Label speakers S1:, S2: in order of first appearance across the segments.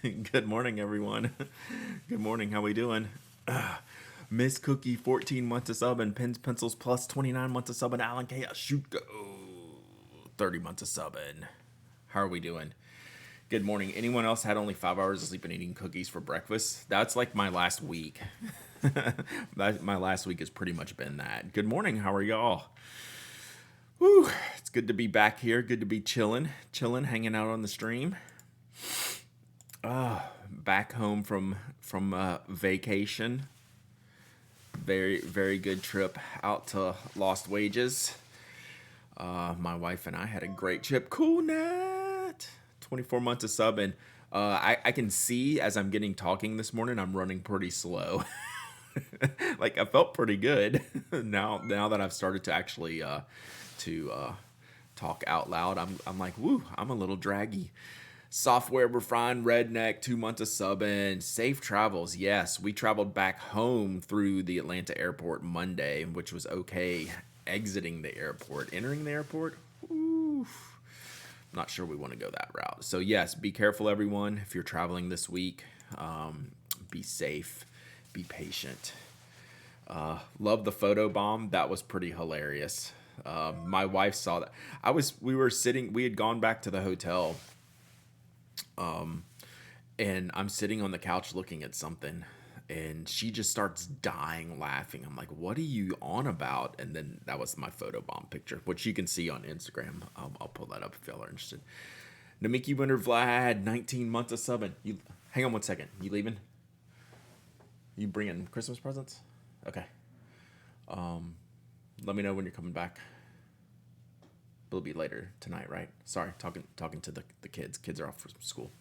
S1: Good morning, everyone. Good morning. How we doing? Miss Cookie, 14 months of sub and Pens Pencils plus 29 months of sub and Alan K. Shoot go 30 months of subbing. How are we doing? Good morning. Anyone else had only 5 hours of sleep and eating cookies for breakfast? That's like my last week. My last week has pretty much been that. Good morning. How are y'all? Whew, it's good to be back here. Good to be chilling, hanging out on the stream. Back home from vacation. Very good trip out to Lost Wages. My wife and I had a great trip. Cool Nat. 24 months of sub and I can see as I'm getting talking this morning, I'm running pretty slow. Like I felt pretty good now that I've started to actually to talk out loud. I'm like, woo, I'm a little draggy. Software refined redneck, 2 months of subbing, safe travels. Yes, we traveled back home through the Atlanta airport Monday, which was okay. Exiting the airport, entering the airport, oof. Not sure we want to go that route. So yes, be careful, everyone. If you're traveling this week, be safe, be patient. Love the photo bomb. That was pretty hilarious. My wife saw that. We had gone back to the hotel, and I'm sitting on the couch looking at something, and she just starts dying laughing. I'm like, what are you on about? And then that was my photo bomb picture, which you can see on Instagram. I'll pull that up if y'all are interested. Namiki Winter Vlad, 19 months of subbing. You hang on one second. You leaving? You bringing Christmas presents? Okay. Let me know when you're coming back. It'll be later tonight, right? Sorry, talking to the kids. Kids are off for school.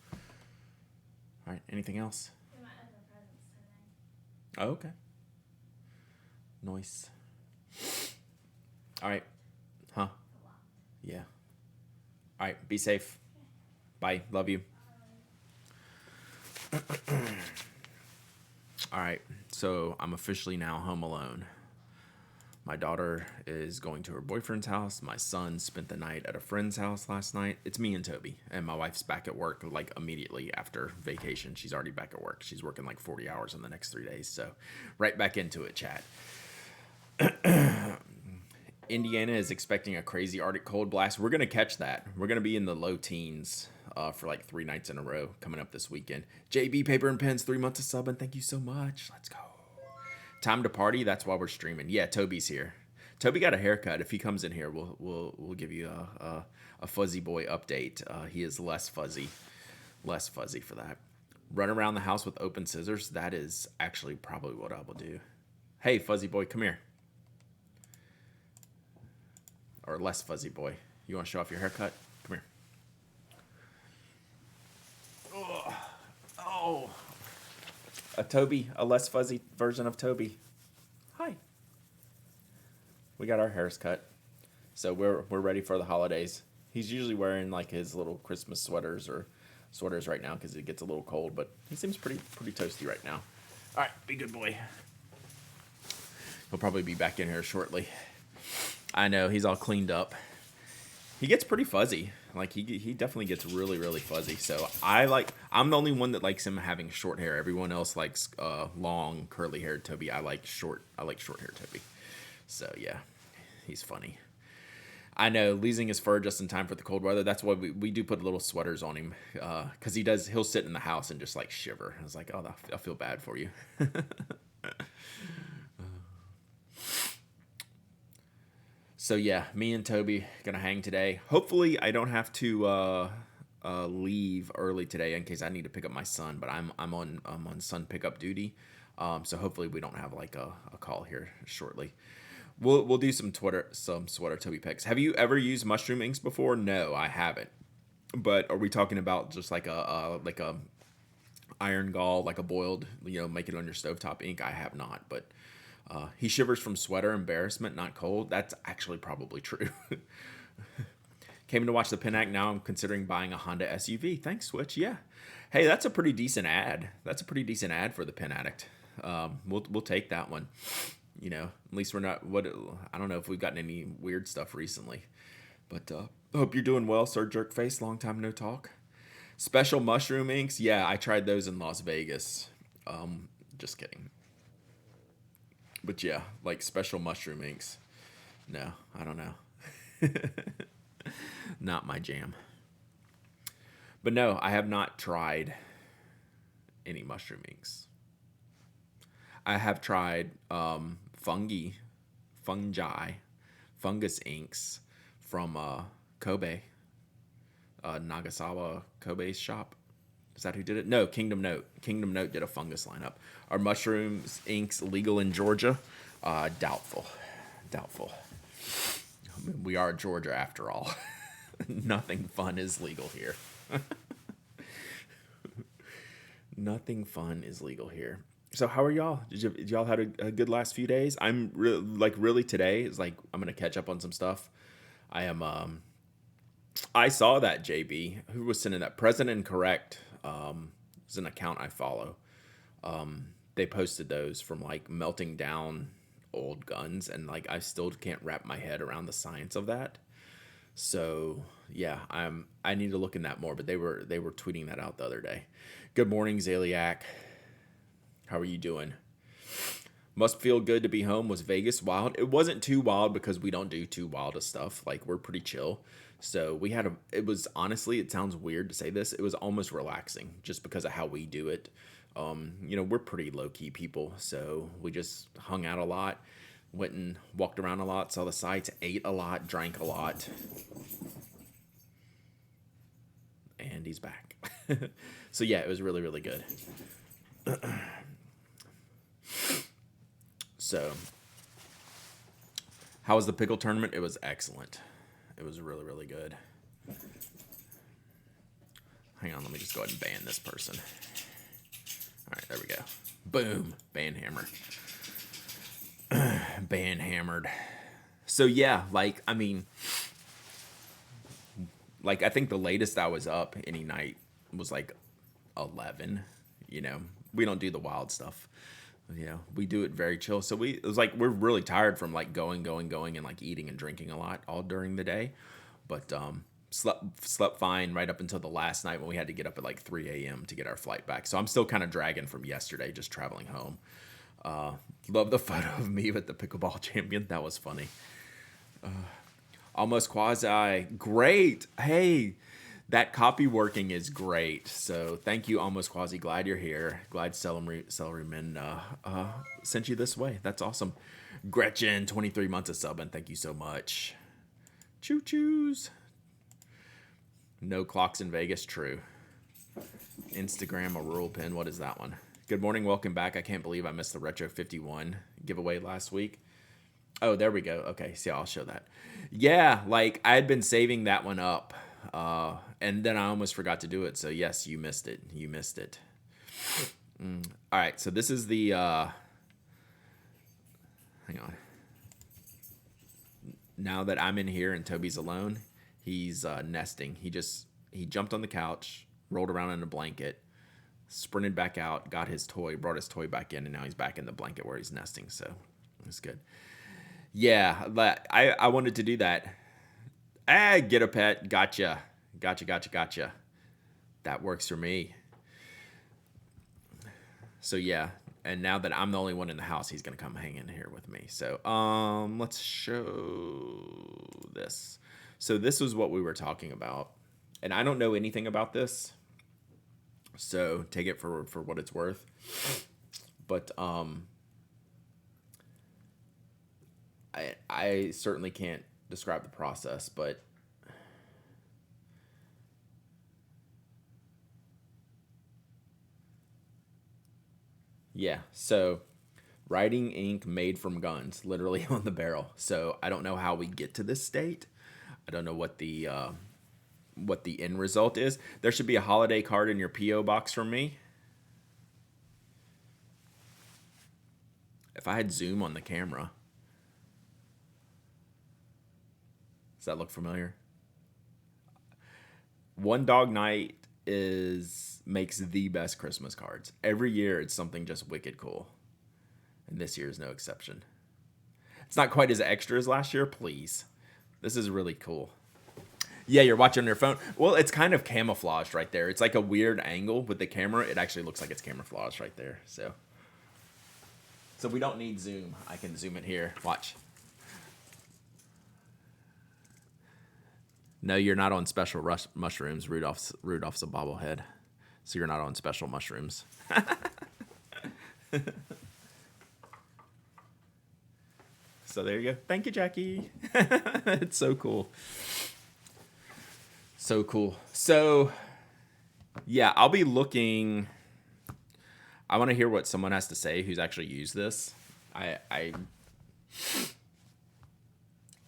S1: All right. Anything else?
S2: We might have a presents today.
S1: Oh, okay. Nice. All right. Huh?
S2: A lot.
S1: Yeah. All right. Be safe. Bye. Love you. All right. So I'm officially now home alone. My daughter is going to her boyfriend's house. My son spent the night at a friend's house last night. It's me and Toby, and my wife's back at work like immediately after vacation. She's already back at work. She's working like 40 hours in the next 3 days. So right back into it, chat. Indiana is expecting a crazy Arctic cold blast. We're going to catch that. We're going to be in the low teens for like 3 nights in a row coming up this weekend. JB Paper and Pens, 3 months of sub, and thank you so much. Let's go. Time to party. That's why we're streaming. Yeah, Toby's here. Toby got a haircut. If he comes in here, we'll give you a fuzzy boy update. He is less fuzzy for that. Run around the house with open scissors. That is actually probably what I will do. Hey, fuzzy boy, come here. Or less fuzzy boy. You want to show off your haircut? Come here. Oh. A less fuzzy version of Toby. Hi. We got our hairs cut, so we're ready for the holidays. He's usually wearing like his little Christmas sweaters right now because it gets a little cold, but he seems pretty toasty right now. All right, be good boy. He'll probably be back in here shortly. I know he's all cleaned up. He gets pretty fuzzy. Like he definitely gets really fuzzy. So I'm the only one that likes him having short hair. Everyone else likes long curly haired Toby. I like short hair Toby. So yeah, he's funny. I know, losing his fur just in time for the cold weather. That's why we do put little sweaters on him, because he'll sit in the house and just like shiver. I was like, oh, I feel bad for you. So yeah, me and Toby gonna hang today. Hopefully, I don't have to leave early today in case I need to pick up my son. But I'm on son pickup duty, so hopefully we don't have like a call here shortly. We'll do some sweater Toby picks. Have you ever used mushroom inks before? No, I haven't. But are we talking about just like a iron gall, like a boiled, make it on your stovetop ink? I have not, but he shivers from sweater embarrassment, not cold. That's actually probably true. Came in to watch the Pen Act. Now I'm considering buying a Honda SUV. Thanks, Switch. Yeah. Hey, that's a pretty decent ad. That's a pretty decent ad for the Pen Addict. We'll take that one. At least we're not. I don't know if we've gotten any weird stuff recently, but hope you're doing well, Sir Jerkface. Long time no talk. Special mushroom inks. Yeah, I tried those in Las Vegas. Just kidding. But yeah, like special mushroom inks. No, I don't know. Not my jam. But no, I have not tried any mushroom inks. I have tried fungi, fungus inks from Kobe, Nagasawa Kobe's shop. Is that who did it? No, Kingdom Note. Kingdom Note did a fungus lineup. Are mushrooms inks legal in Georgia? Doubtful. Doubtful. I mean, we are Georgia after all. Nothing fun is legal here. Nothing fun is legal here. So how are y'all? Did y'all had a good last few days? I'm really today is like I'm gonna catch up on some stuff. I am I saw that JB who was sending that President Correct is an account I follow. They posted those from like melting down old guns, and like I still can't wrap my head around the science of that. So yeah, I need to look in that more. But they were tweeting that out the other day. Good morning, Zaliak. How are you doing? Must feel good to be home. Was Vegas wild? It wasn't too wild because we don't do too wild of stuff. Like we're pretty chill. So we had it was honestly, it sounds weird to say this. It was almost relaxing just because of how we do it. We're pretty low key people. So we just hung out a lot, went and walked around a lot, saw the sights, ate a lot, drank a lot. And he's back. So yeah, it was really, really good. So, how was the pickle tournament? It was excellent. It was really, really good. Hang on, let me just go ahead and ban this person. All right, there we go. Boom, ban hammer. Ban hammered. So yeah, I think the latest I was up any night was like 11. We don't do the wild stuff. We do it very chill. So it was like we're really tired from like going, and like eating and drinking a lot all during the day. But slept fine right up until the last night when we had to get up at like 3 a.m. to get our flight back. So I'm still kind of dragging from yesterday, just traveling home. Love the photo of me with the pickleball champion. That was funny. Almost quasi. Great. Hey, that copy working is great. So thank you, Almost Quasi. Glad you're here. Glad Celeryman sent you this way. That's awesome. Gretchen, 23 months of subbing. Thank you so much. Choo choos. No clocks in Vegas. True. Instagram a rural pin. What is that one? Good morning. Welcome back. I can't believe I missed the Retro 51 giveaway last week. Oh, there we go. Okay. See, I'll show that. Yeah, like I had been saving that one up. And then I almost forgot to do it. So yes, you missed it. You missed it. All right. So this is the, hang on. Now that I'm in here and Toby's alone, he's nesting. He jumped on the couch, rolled around in a blanket, sprinted back out, got his toy, brought his toy back in, and now he's back in the blanket where he's nesting. So it's good. Yeah, but I wanted to do that. Get a pet. Gotcha. That works for me. So yeah, and now that I'm the only one in the house, he's gonna come hang in here with me. So let's show this. So this was what we were talking about, and I don't know anything about this, so take it for what it's worth. But I certainly can't describe the process, but yeah, so writing ink made from guns, literally on the barrel. So I don't know how we get to this state. I don't know what the end result is. There should be a holiday card in your P.O. box from me. If I had zoom on the camera. Does that look familiar? One Dog Night makes the best Christmas cards. Every year it's something just wicked cool. And this year is no exception. It's not quite as extra as last year, please. This is really cool. Yeah, you're watching on your phone. Well, it's kind of camouflaged right there. It's like a weird angle with the camera. It actually looks like it's camouflaged right there. So we don't need zoom. I can zoom it here. Watch. No, you're not on special mushrooms. Rudolph's a bobblehead, so you're not on special mushrooms. So there you go. Thank you, Jackie. It's so cool. So cool. So yeah, I'll be looking. I want to hear what someone has to say who's actually used this. I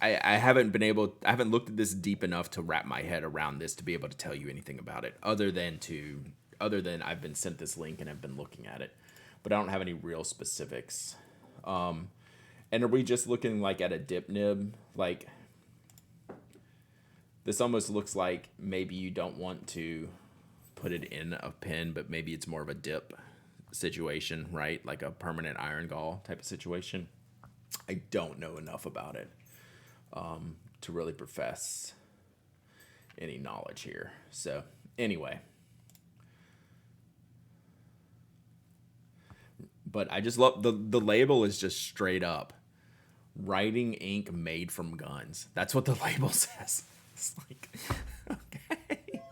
S1: haven't been able. I haven't looked at this deep enough to wrap my head around this to be able to tell you anything about it, other than I've been sent this link and I've been looking at it, but I don't have any real specifics. And are we just looking like at a dip nib? Like this almost looks like maybe you don't want to put it in a pin, but maybe it's more of a dip situation, right? Like a permanent iron gall type of situation. I don't know enough about it to really profess any knowledge here. So anyway, but I just love the label is just straight up writing ink made from guns. That's what the label says. It's like, okay.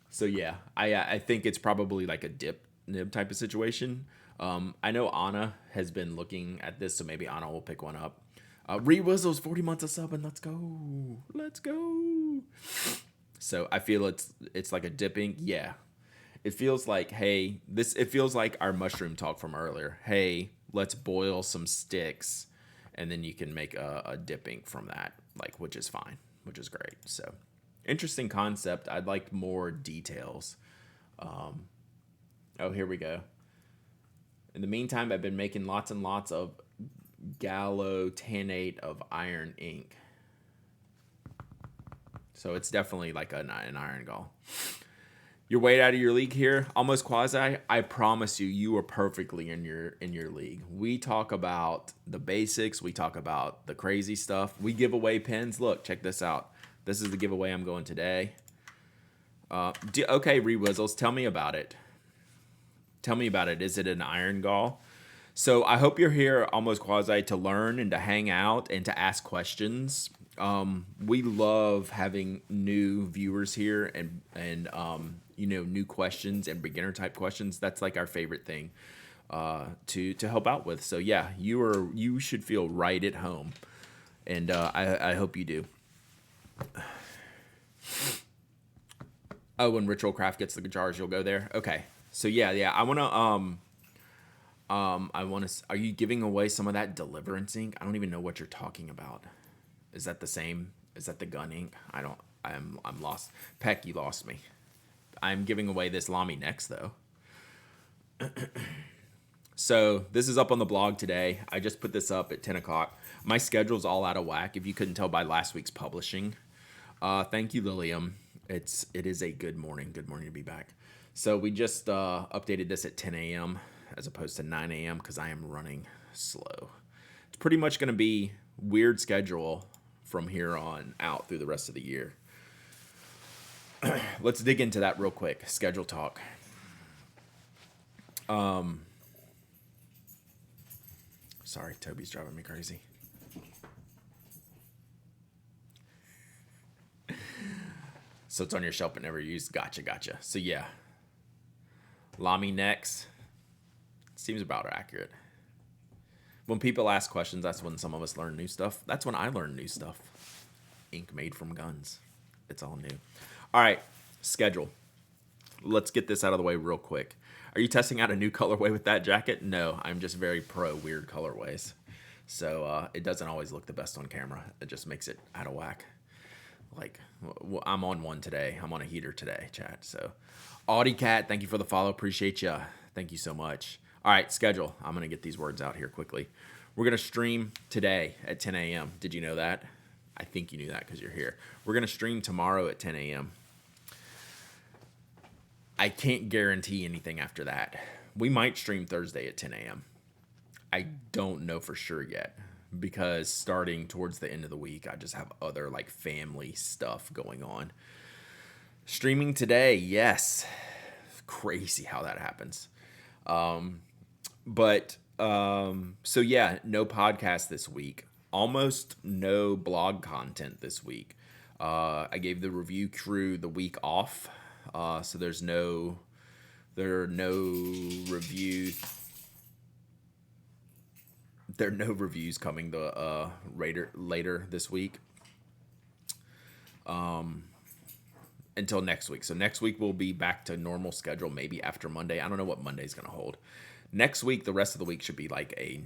S1: So yeah, I think it's probably like a dip nib type of situation. I know Anna has been looking at this, so maybe Anna will pick one up. Rewizzles 40 months of sub and let's go. So I feel it's like a dip ink. Yeah, it feels like, hey, it feels like our mushroom talk from earlier. Hey, let's boil some sticks, and then you can make a dip ink from that, like, which is fine, which is great. So interesting concept. I'd like more details. Oh, here we go. In the meantime, I've been making lots and lots of Gallo tannate of iron ink. So it's definitely like an iron gall. You're way out of your league here, almost quasi. I promise you, you are perfectly in your league. We talk about the basics. We talk about the crazy stuff. We give away pins. Look, check this out. This is the giveaway I'm going today. Okay, Rewizzles, tell me about it. Tell me about it. Is it an iron gall? So I hope you're here almost quasi to learn and to hang out and to ask questions. We love having new viewers here and new questions and beginner type questions. That's like our favorite thing to help out with. So yeah, you should feel right at home, and I hope you do. Oh, when Ritual Craft gets the jars, you'll go there. Okay. So yeah. I wanna are you giving away some of that Deliverance ink? I don't even know what you're talking about. Is that the same? Is that the gun ink? I'm lost. Peck, you lost me. I'm giving away this Lamy next though. So this is up on the blog today. I just put this up at 10 o'clock. My schedule's all out of whack. If you couldn't tell by last week's publishing. Thank you, Lilium. It is a good morning. Good morning to be back. So we just updated this at 10 a.m. as opposed to 9 a.m. because I am running slow. It's pretty much going to be weird schedule from here on out through the rest of the year. Let's dig into that real quick. Schedule talk. Sorry, Toby's driving me crazy. So it's on your shelf but never used. Gotcha. So yeah. Lamy next. Seems about accurate. When people ask questions, that's when some of us learn new stuff. That's when I learn new stuff. Ink made from guns. It's all new. All right, schedule. Let's get this out of the way real quick. Are you testing out a new colorway with that jacket? No, I'm just very pro weird colorways. So it doesn't always look the best on camera. It just makes it out of whack. Like, I'm on one today. I'm on a heater today, chat. So, Audie Cat, thank you for the follow. Appreciate you. Thank you so much. All right, schedule. I'm going to get these words out here quickly. We're going to stream today at 10 a.m. Did you know that? I think you knew that because you're here. We're going to stream tomorrow at 10 a.m. I can't guarantee anything after that. We might stream Thursday at 10 a.m. I don't know for sure yet. because starting towards the end of the week, I just have other like family stuff going on. Streaming today, yes. Crazy how that happens. So yeah, no podcast this week. Almost no blog content this week. I gave the review crew the week off, so there are no reviews. There are no reviews coming later this week. Until next week. So next week we'll be back to normal schedule, maybe after Monday. I don't know what Monday's going to hold. Next week, the rest of the week should be like a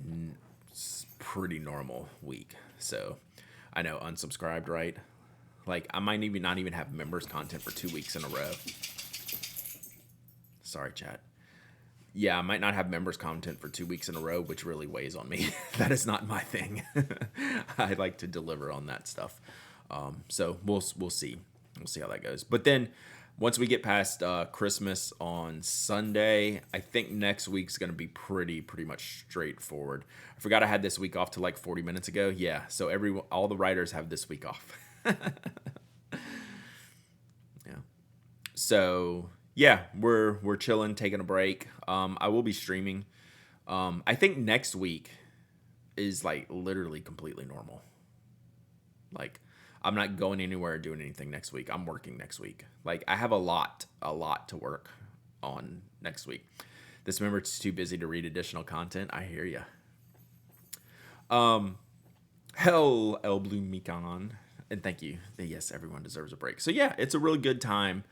S1: pretty normal week. So I know, unsubscribed, right? Like I might even not even have members content for 2 weeks in a row. Sorry, chat. Yeah, I might not have members content for 2 weeks in a row, which really weighs on me. That is not my thing. I like to deliver on that stuff. So we'll see. We'll see how that goes. But then once we get past Christmas on Sunday, I think next week's going to be pretty much straightforward. I forgot I had this week off to like 40 minutes ago. Yeah, so all the writers have this week off. Yeah. So yeah, we're chilling, taking a break. I will be streaming. I think next week is like literally completely normal. Like I'm not going anywhere or doing anything next week. I'm working next week. Like I have a lot to work on next week. This member's too busy to read additional content. I hear ya. Hell, El Blue Mikan, and thank you. Yes, everyone deserves a break. So yeah, it's a real good time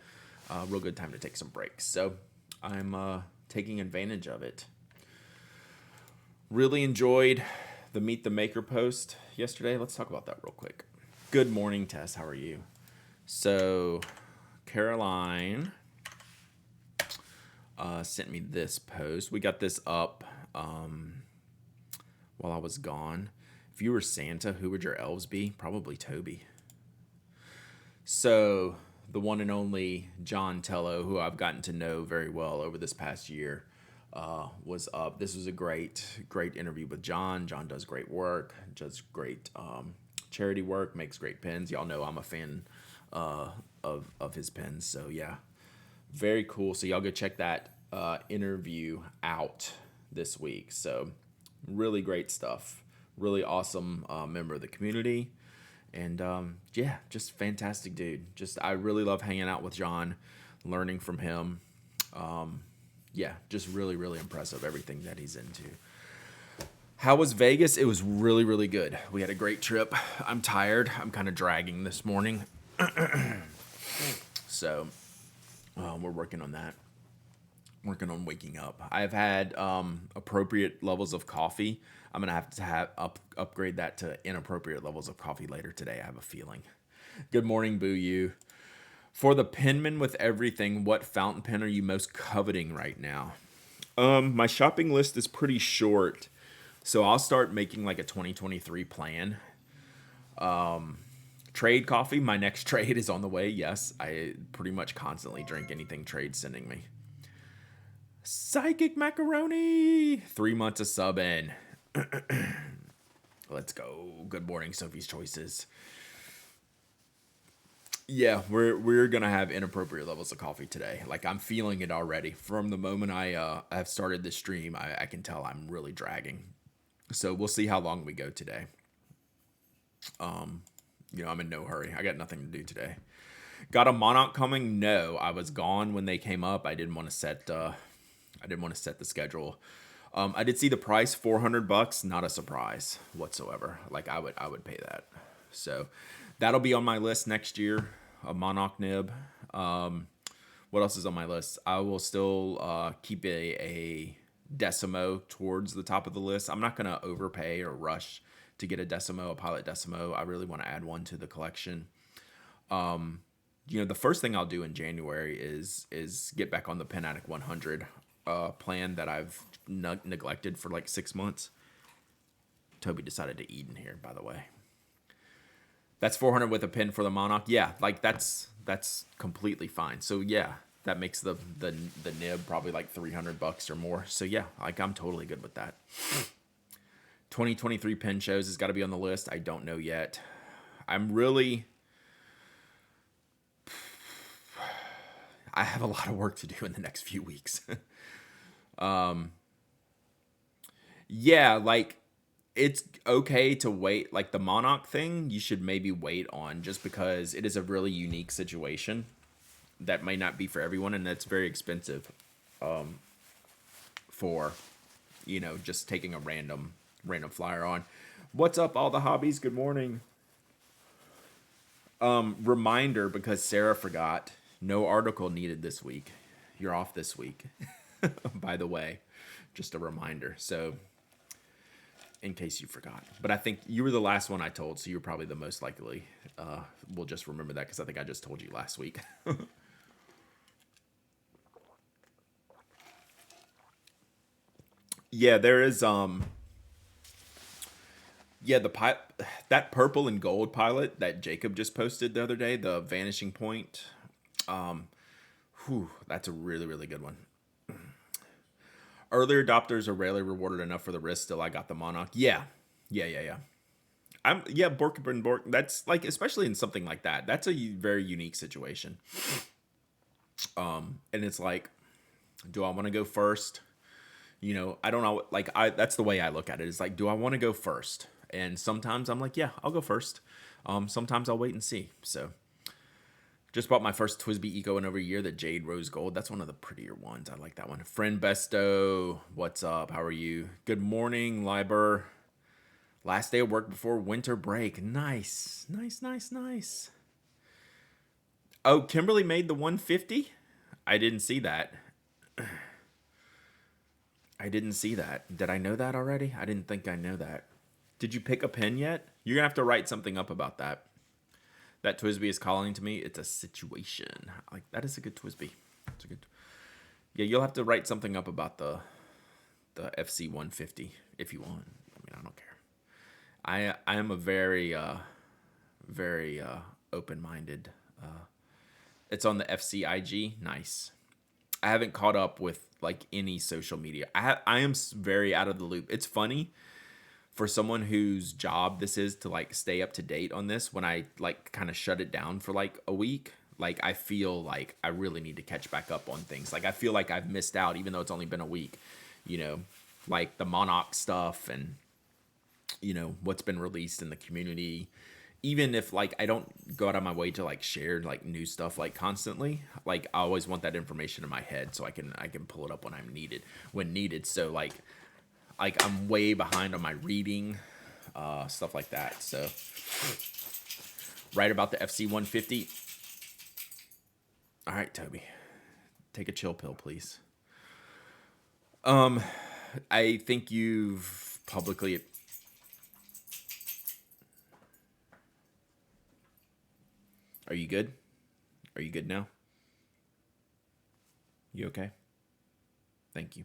S1: to take some breaks. So I'm taking advantage of it. Really enjoyed the Meet the Maker post yesterday. Let's talk about that real quick. Good morning, Tess. How are you? So, Caroline sent me this post. We got this up while I was gone. If you were Santa, who would your elves be? Probably Toby. So, the one and only John Tello, who I've gotten to know very well over this past year, was up. This was a great interview with John. John does great work, does great charity work, makes great pens. Y'all know I'm a fan of his pens. So yeah, very cool. So y'all go check that interview out this week. So really great stuff. Really awesome member of the community. And yeah, just fantastic dude. I really love hanging out with John, learning from him. Yeah, just really impressive, everything that he's into. How was Vegas? It was really good. We had a great trip. I'm tired. I'm kind of dragging this morning. So we're working on that. Working on waking up. I've had appropriate levels of coffee. I'm going to have upgrade that to inappropriate levels of coffee later today, I have a feeling. Good morning, Boo You. For the penman with everything, what fountain pen are you most coveting right now? My shopping list is pretty short. So I'll start making like a 2023 plan. Trade coffee. My next trade is on the way. Yes, I pretty much constantly drink anything Trade's sending me. Psychic Macaroni. 3 months of sub in. Let's go. Good morning, Sophie's Choices. Yeah, we're gonna have inappropriate levels of coffee today. Like I'm feeling it already. From the moment I have started this stream, I can tell I'm really dragging. So we'll see how long we go today. I'm in no hurry. I got nothing to do today. Got a Monarch coming? No, I was gone when they came up. I didn't want to set the schedule. I did see the price, $400. Not a surprise whatsoever. Like I would pay that. So that'll be on my list next year. A Monarch nib. What else is on my list? I will still keep a Decimo towards the top of the list. I'm not going to overpay or rush to get a Pilot Decimo. I really want to add one to the collection. The first thing I'll do in January is get back on the Pen Addict 100 plan that I've neglected for like 6 months. Toby decided to eat in here, by the way. That's 400 with a pen for the Monarch. Yeah, like that's completely fine. So yeah, that makes the nib probably like $300 or more. So yeah, like I'm totally good with that. 2023 pen shows has got to be on the list. I don't know yet. I'm really, I have a lot of work to do in the next few weeks. Yeah, like it's okay to wait. Like the Monarch thing, you should maybe wait on just because it is a really unique situation that might not be for everyone, and that's very expensive for, just taking a random flyer on. What's up, all the hobbies? Good morning. Reminder because Sarah forgot. No article needed this week. You're off this week. By the way, just a reminder. So, in case you forgot, but I think you were the last one I told, so you're probably the most likely. We'll just remember that because I think I just told you last week. Yeah, there is. Yeah, that purple and gold pilot that Jacob just posted the other day, the Vanishing Point. That's a really really good one. Earlier adopters are rarely rewarded enough for the risk. Still, I got the Monarch. Yeah. Bork and Bork. That's like, especially in something like that. That's a very unique situation. And it's like, do I want to go first? I don't know. Like, that's the way I look at it. Is like, do I want to go first? And sometimes I'm like, yeah, I'll go first. Sometimes I'll wait and see. So, just bought my first Twisby Eco in over a year, the Jade Rose Gold. That's one of the prettier ones. I like that one. Friend Besto, what's up? How are you? Good morning, Liber. Last day of work before winter break. Nice. Oh, Kimberly made the 150? I didn't see that. Did I know that already? I didn't think I know that. Did you pick a pen yet? You're going to have to write something up about that. That Twisby is calling to me. It's a situation. Like, that is a good Twisby. It's a good. Yeah, you'll have to write something up about the FC 150 if you want. I mean, I don't care. I am a very open-minded. It's on the FCIG. Nice. I haven't caught up with like any social media. I am very out of the loop. It's funny for someone whose job this is to like stay up to date on this. When I like kind of shut it down for like a week, like I feel like I really need to catch back up on things. Like I feel like I've missed out, even though it's only been a week. Like the Monarch stuff and what's been released in the community. Even if like I don't go out of my way to like share like new stuff like constantly, like I always want that information in my head so I can pull it up when needed. So like I'm way behind on my reading, stuff like that. So right about the FC 150. All right, Toby, take a chill pill, please. I think you've publicly. Are you good? Are you good now? You okay? Thank you.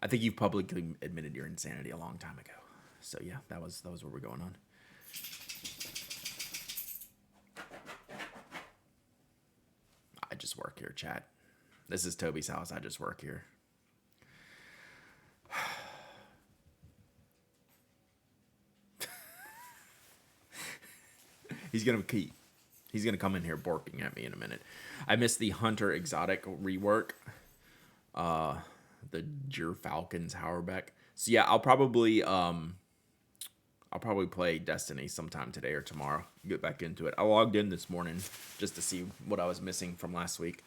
S1: I think you publicly admitted your insanity a long time ago. So yeah, that was what we're going on. I just work here, chat. This is Toby's house. I just work here. He's gonna come in here barking at me in a minute. I missed the Hunter Exotic rework. The Jur Falcons Howerbeck. So yeah, I'll probably play Destiny sometime today or tomorrow. Get back into it. I logged in this morning just to see what I was missing from last week.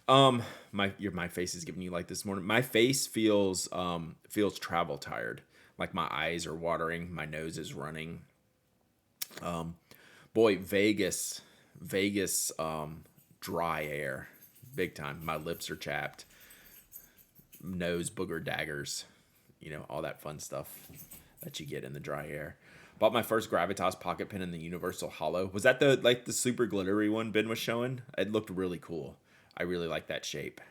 S1: My face is giving you like this morning. My face feels travel tired. Like my eyes are watering, my nose is running. Boy, Vegas, dry air, big time. My lips are chapped, nose booger daggers, all that fun stuff that you get in the dry air. Bought my first Gravitas pocket pen in the Universal Hollow. Was that the super glittery one Ben was showing? It looked really cool. I really like that shape.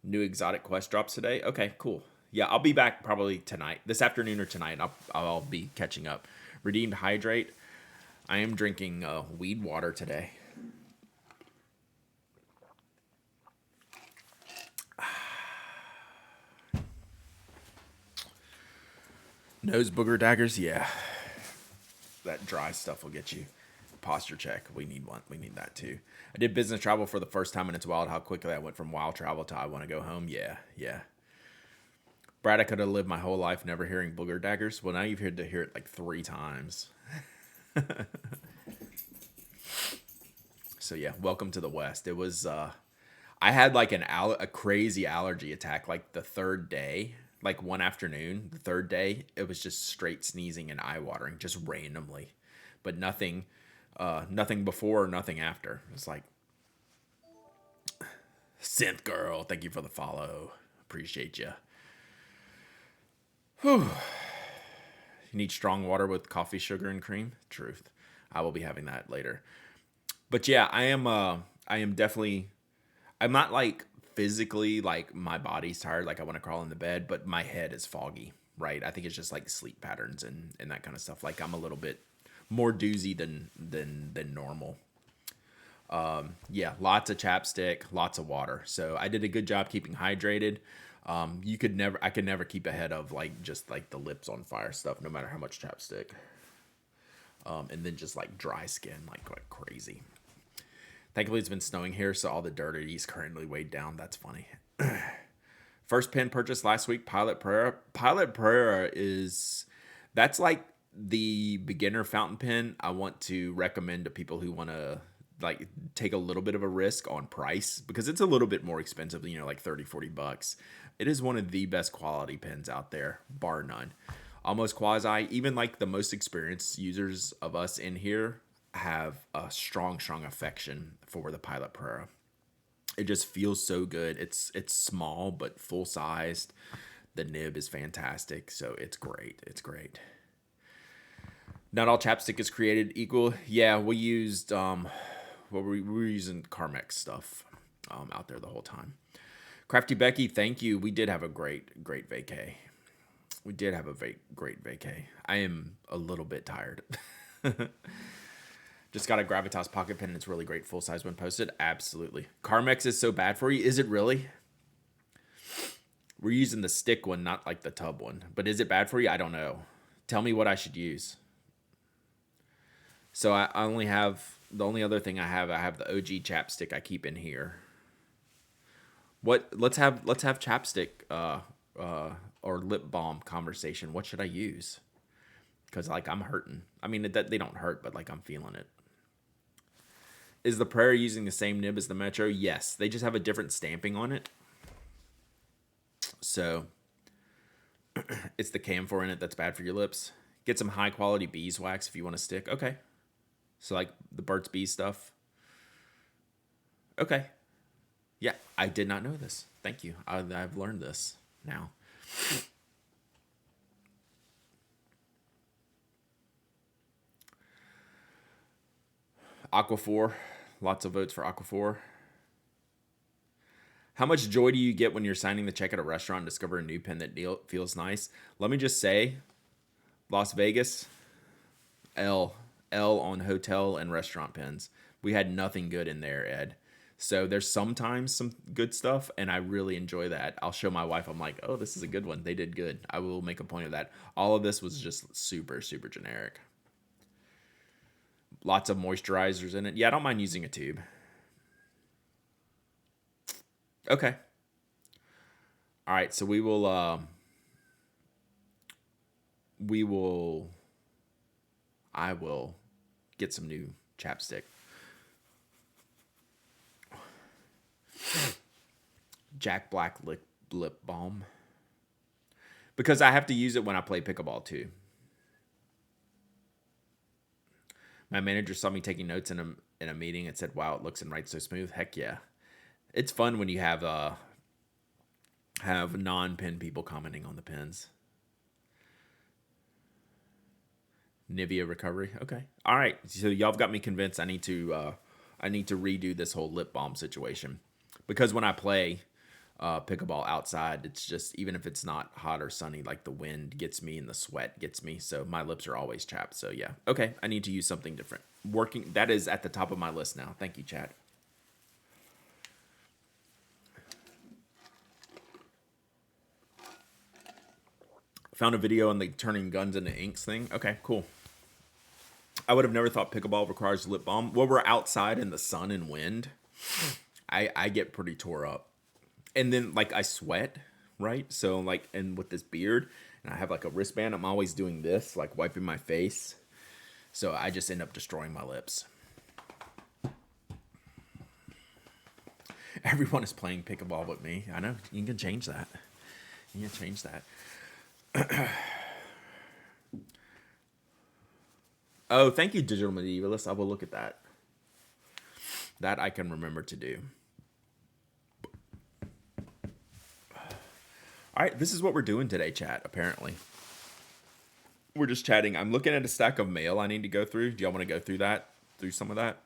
S1: New exotic quest drops today. Okay, cool. Yeah, I'll be back probably tonight, this afternoon or tonight. I'll be catching up. Redeemed Hydrate. I am drinking weed water today. Nose booger daggers, yeah. That dry stuff will get you. Posture check. We need one. We need that too. I did business travel for the first time, and it's wild how quickly I went from wild travel to I want to go home. Yeah, yeah. Brad, I could have lived my whole life never hearing booger daggers. Well, now you've heard to hear it like 3 times. So yeah, welcome to the West. It was. I had like a crazy allergy attack like the third day. Like one afternoon, the third day, it was just straight sneezing and eye watering, just randomly, but nothing, nothing before, nothing after. It's like, Synth Girl, thank you for the follow. Appreciate you. Whew. You need strong water with coffee, sugar, and cream? Truth. I will be having that later. But yeah, I am definitely, I'm not like physically like my body's tired, like I want to crawl in the bed, but my head is foggy, right? I think it's just like sleep patterns and that kind of stuff. Like I'm a little bit more doozy than normal. Yeah, lots of chapstick, lots of water. So I did a good job keeping hydrated. I could never keep ahead of like just like the lips on fire stuff, no matter how much chapstick. And then just like dry skin, like crazy. Thankfully, it's been snowing here, so all the dirt is currently weighed down. That's funny. First pen purchased last week, Pilot Prera. Pilot Prera that's like the beginner fountain pen I want to recommend to people who want to like take a little bit of a risk on price because it's a little bit more expensive, like 30-40 bucks. It is one of the best quality pens out there, bar none. Almost quasi, even like the most experienced users of us in here have a strong affection for the Pilot Prera. It just feels so good. It's small but full sized. The nib is fantastic, so it's great. It's great. Not all chapstick is created equal. Yeah, we used we were using Carmex stuff out there the whole time. Crafty Becky, thank you. We did have a great vacay. We did have a great vacay. I am a little bit tired. Just got a Gravitas pocket pen and it's really great full size when posted. Absolutely. Carmex is so bad for you. Is it really? We're using the stick one, not like the tub one. But is it bad for you? I don't know. Tell me what I should use. So I only have, the only other thing I have the OG chapstick I keep in here. Let's have chapstick or lip balm conversation. What should I use? Because like I'm hurting. I mean, they don't hurt, but like I'm feeling it. Is the Prera using the same nib as the Metro? Yes. They just have a different stamping on it. So it's the camphor in it that's bad for your lips. Get some high quality beeswax if you want to stick. Okay. So like the Burt's Bees stuff. Okay. Yeah, I did not know this. Thank you. I've learned this now. Aquaphor. Lots of votes for Aquaphor. How much joy do you get when you're signing the check at a restaurant and discover a new pen that feels nice? Let me just say, Las Vegas, L on hotel and restaurant pens. We had nothing good in there, Ed. So there's sometimes some good stuff, and I really enjoy that. I'll show my wife. I'm like, oh, this is a good one. They did good. I will make a point of that. All of this was just super generic. Lots of moisturizers in it. Yeah, I don't mind using a tube. Okay. All right, so I will get some new chapstick. Jack Black lip balm. Because I have to use it when I play pickleball too. My manager saw me taking notes in a meeting and said, "Wow, it looks and writes so smooth." Heck yeah. It's fun when you have non-pen people commenting on the pens. Nivea recovery. Okay. All right. So y'all have got me convinced I need to redo this whole lip balm situation. Because when I play pickleball outside, it's just, even if it's not hot or sunny, like the wind gets me and the sweat gets me. So my lips are always chapped. So yeah. Okay. I need to use something different. That is at the top of my list now. Thank you, Chad. Found a video on the turning guns into inks thing. Okay, cool. I would have never thought pickleball requires lip balm. Well, we're outside in the sun and wind. I get pretty tore up. And then like I sweat, right? So like, and with this beard, and I have like a wristband, I'm always doing this, like wiping my face. So I just end up destroying my lips. Everyone is playing pickleball with me. I know, you can change that. You can change that. Oh, thank you, Digital Medievalist. I will look at that. That I can remember to do. All right, this is what we're doing today, chat, apparently. We're just chatting. I'm looking at a stack of mail I need to go through. Do y'all want to go through that? Through some of that?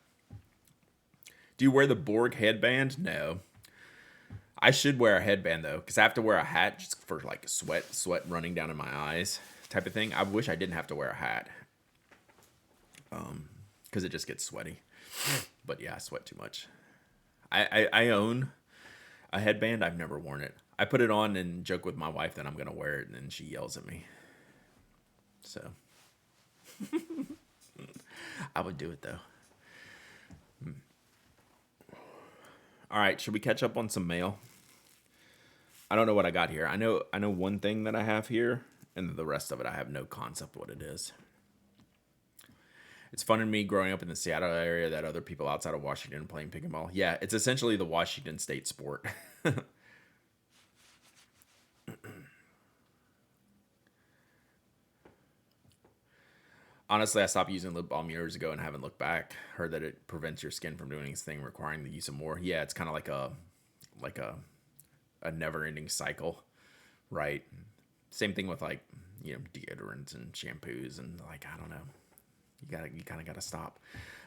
S1: Do you wear the Borg headband? No. I should wear a headband, though, because I have to wear a hat just for, like, sweat running down in my eyes type of thing. I wish I didn't have to wear a hat. Because it just gets sweaty. But, yeah, I sweat too much. I own a headband. I've never worn it. I put it on and joke with my wife that I'm going to wear it, and then she yells at me. So, I would do it, though. All right, should we catch up on some mail? I don't know what I got here. I know one thing that I have here, and the rest of it I have no concept what it is. It's fun to me growing up in the Seattle area that other people outside of Washington playing pickleball. Yeah, it's essentially the Washington State sport. Honestly, I stopped using lip balm years ago and haven't looked back. Heard that it prevents your skin from doing anything, requiring the use of more. Yeah, it's kind of like a never-ending cycle, right? Same thing with like deodorants and shampoos and like I don't know. You kind of gotta stop.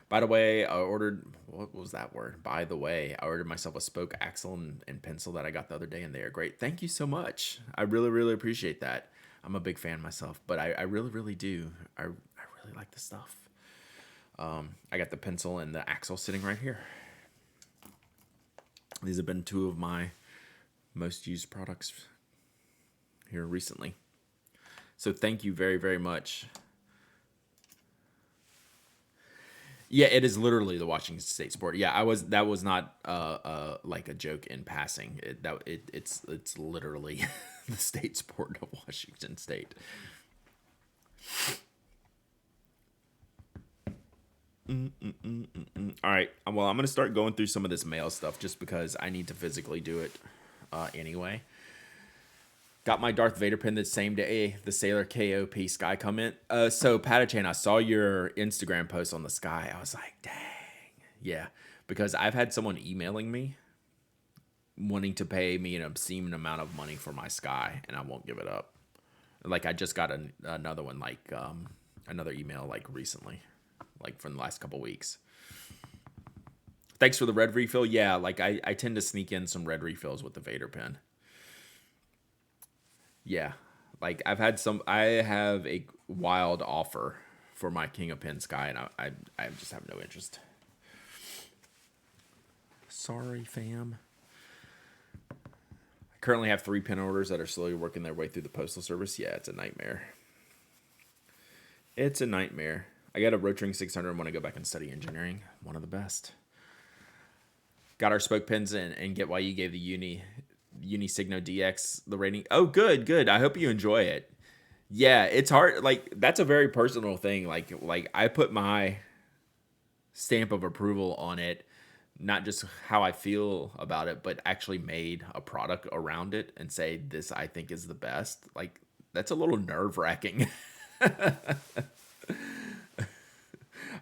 S1: By the way, I ordered what was that word? By the way, I ordered myself a spoke axle and pencil that I got the other day, and they are great. Thank you so much. I really really appreciate that. I'm a big fan myself, but I really really do. I really like the stuff. I got the pencil and the axle sitting right here. These have been two of my most used products here recently. So thank you very, very much. Yeah, it is literally the Washington State sport. Yeah, that was not like a joke in passing. It's literally the state sport of Washington State. All right. Well, I'm going to start going through some of this mail stuff just because I need to physically do it anyway. Got my Darth Vader pin the same day the Sailor KOP Sky comment. So, Patachan, I saw your Instagram post on the Sky. I was like, dang. Yeah, because I've had someone emailing me wanting to pay me an obscene amount of money for my Sky, and I won't give it up. Like, I just got another one, like, another email, like, recently. Like from the last couple weeks. Thanks for the red refill. Yeah, like I tend to sneak in some red refills with the Vader pen. Yeah, like I have a wild offer for my King of Pen Sky, and I just have no interest. Sorry, fam. I currently have 3 pin orders that are slowly working their way through the postal service. Yeah, it's a nightmare. It's a nightmare. I got a Rotring 600 and want to go back and study engineering. One of the best. Got our spoke pins and get why you gave the Unisigno DX the rating. Oh, good. I hope you enjoy it. Yeah, it's hard. Like, that's a very personal thing. Like I put my stamp of approval on it, not just how I feel about it, but actually made a product around it and say, this I think is the best. Like, that's a little nerve-wracking.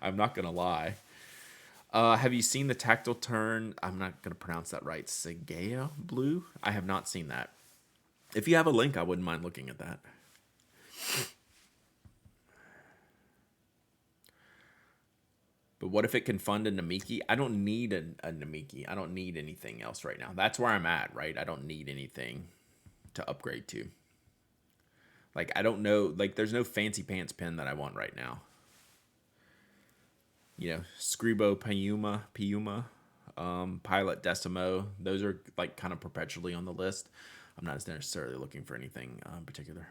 S1: I'm not going to lie. Have you seen the Tactile Turn? I'm not going to pronounce that right. Segea Blue? I have not seen that. If you have a link, I wouldn't mind looking at that. But what if it can fund a Namiki? I don't need a Namiki. I don't need anything else right now. That's where I'm at, right? I don't need anything to upgrade to. Like, I don't know. Like, there's no fancy pants pen that I want right now. Scribo Piuma, Pilot Decimo. Those are like kind of perpetually on the list. I'm not necessarily looking for anything in particular.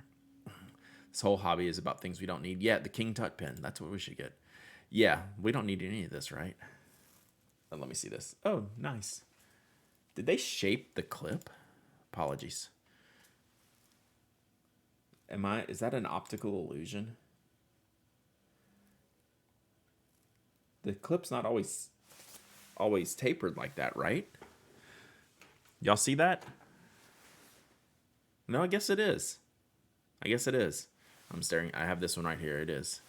S1: This whole hobby is about things we don't need. Yeah, the King Tut pen. That's what we should get. Yeah, we don't need any of this, right? Let me see this. Oh, nice. Did they shape the clip? Apologies. Is that an optical illusion? The clip's not always tapered like that, right? Y'all see that? No, I guess it is. I guess it is. I'm staring. I have this one right here. It is.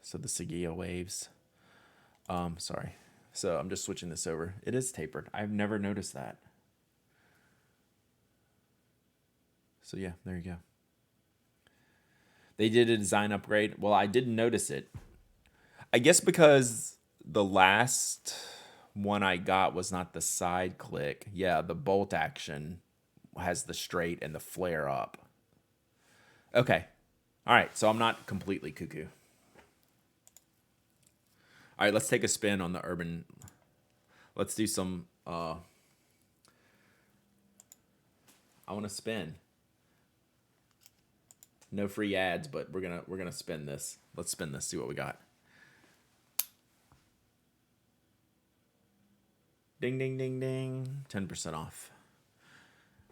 S1: So the Segia waves. Sorry. So I'm just switching this over. It is tapered. I've never noticed that. So yeah, there you go. They did a design upgrade. Well, I didn't notice it. I guess because the last one I got was not the side click. Yeah, the bolt action has the straight and the flare up. Okay. All right, so I'm not completely cuckoo. All right, let's take a spin on the Urban. Let's do some I want to spin. No free ads, but we're gonna spin this. Let's spin this. See what we got. Ding ding ding ding. 10% off.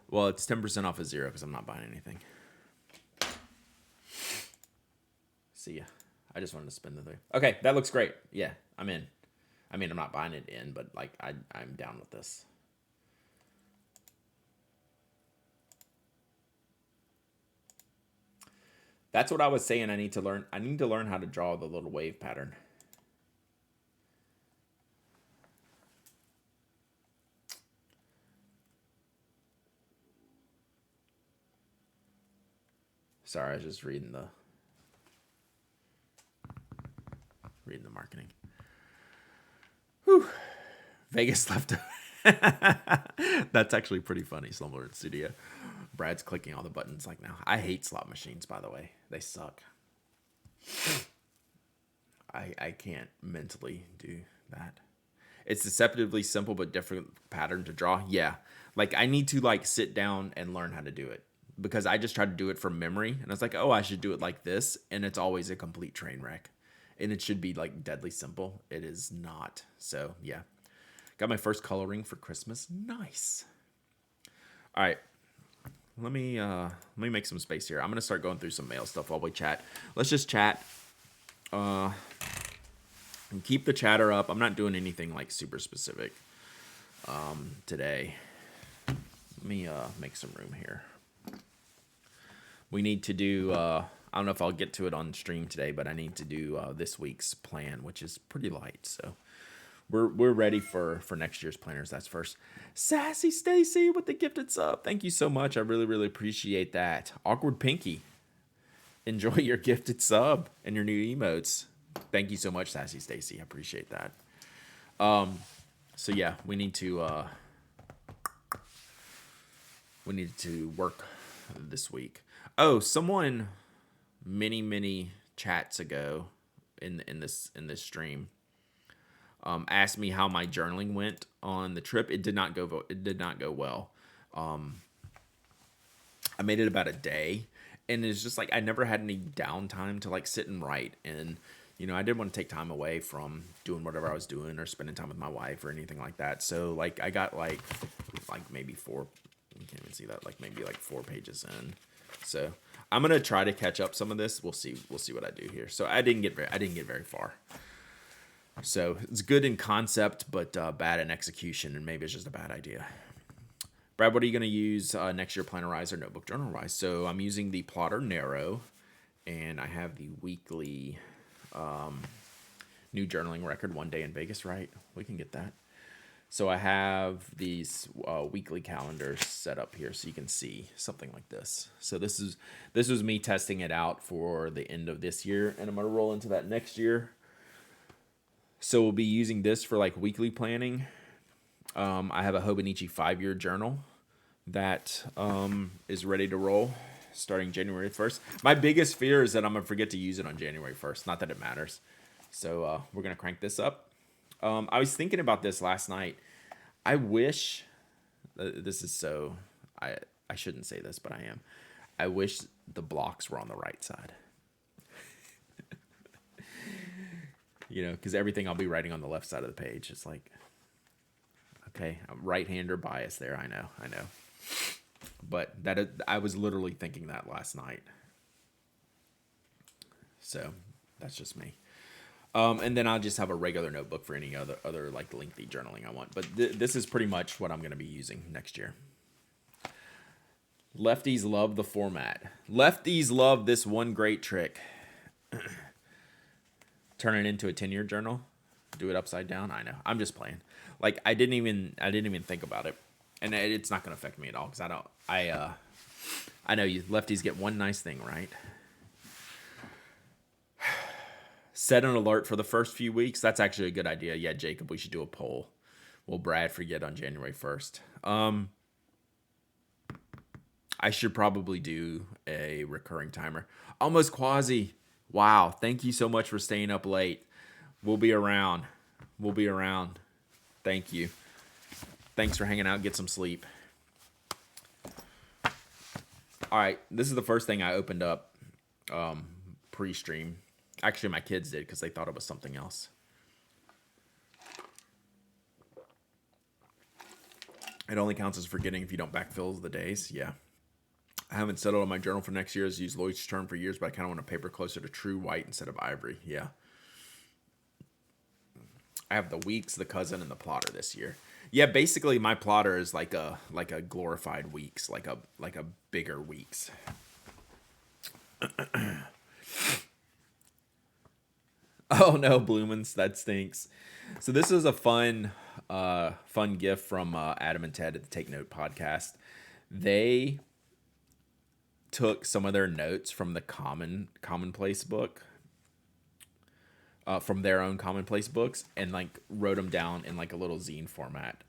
S1: Well, it's 10% off of 0 because I'm not buying anything. See ya. I just wanted to spin the thing. Okay, that looks great. Yeah, I'm in. I mean, I'm not buying it in, but like I'm down with this. That's what I was saying I need to learn. I need to learn how to draw the little wave pattern. Sorry, I was just reading the marketing. Whew. Vegas left. That's actually pretty funny. Slumlord Studio. Brad's clicking all the buttons like now. I hate slot machines, by the way. They suck. I can't mentally do that. It's deceptively simple but different pattern to draw. Yeah. Like I need to like sit down and learn how to do it. Because I just tried to do it from memory. And I was like, oh, I should do it like this. And it's always a complete train wreck. And it should be like deadly simple. It is not. So yeah. Got my first coloring for Christmas. Nice. All right. Let me make some space here. I'm gonna start going through some mail stuff while we chat. Let's just chat. And keep the chatter up. I'm not doing anything like super specific today. Let me make some room here. We need to do. I don't know if I'll get to it on stream today, but I need to do this week's plan, which is pretty light. So we're ready for next year's planners. That's first. Sassy Stacy with the gifted sub. Thank you so much. I really, really appreciate that. Awkward Pinky. Enjoy your gifted sub and your new emotes. Thank you so much, Sassy Stacy. I appreciate that. So yeah, we need to work this week. Oh, someone many chats ago in this stream asked me how my journaling went on the trip. It did not go well. I made it about a day, and it's just like I never had any downtime to like sit and write. And you know, I didn't want to take time away from doing whatever I was doing or spending time with my wife or anything like that. So like I got like maybe 4. You can't even see that. Like maybe like 4 pages in. So I'm gonna try to catch up some of this. We'll see what I do here. So I didn't get very far. So it's good in concept, but bad in execution, and maybe it's just a bad idea. Brad, what are you going to use next year, Plannerize or Notebook Journal-wise? So I'm using the Plotter Narrow, and I have the weekly new journaling record, 1 day in Vegas, right? We can get that. So I have these weekly calendars set up here so you can see something like this. So this was me testing it out for the end of this year, and I'm going to roll into that next year. So we'll be using this for like weekly planning. I have a Hobonichi 5-year journal that is ready to roll starting January 1st. My biggest fear is that I'm going to forget to use it on January 1st. Not that it matters. So we're going to crank this up. I was thinking about this last night. I wish, this is so, I shouldn't say this, but I am. I wish the blocks were on the right side. Because everything I'll be writing on the left side of the page. It's like, okay, I'm right-hander bias there. I know. But I was literally thinking that last night. So that's just me. And then I'll just have a regular notebook for any other like lengthy journaling I want. But this is pretty much what I'm going to be using next year. Lefties love the format. Lefties love this one great trick. Turn it into a 10-year journal. Do it upside down. I know. I'm just playing. Like I didn't even think about it, and it's not going to affect me at all because I know you lefties get one nice thing, right? Set an alert for the first few weeks. That's actually a good idea. Yeah, Jacob, we should do a poll. Will Brad forget on January 1st? I should probably do a recurring timer. Almost Quasi. Wow. Thank you so much for staying up late. We'll be around. Thank you. Thanks for hanging out. Get some sleep. All right. This is the first thing I opened up pre-stream. Actually, my kids did because they thought it was something else. It only counts as forgetting if you don't backfill the days. Yeah. I haven't settled on my journal for next year. I've used Lloyd's term for years, but I kind of want a paper closer to true white instead of ivory. Yeah. I have the Weeks, the Cousin, and the Plotter this year. Yeah, basically my Plotter is like a glorified Weeks, like a bigger Weeks. Oh no, Bloomins, that stinks. So this is a fun gift from Adam and Ted at the Take Note podcast. They took some of their notes from the commonplace book, from their own commonplace books, and like wrote them down in like a little zine format,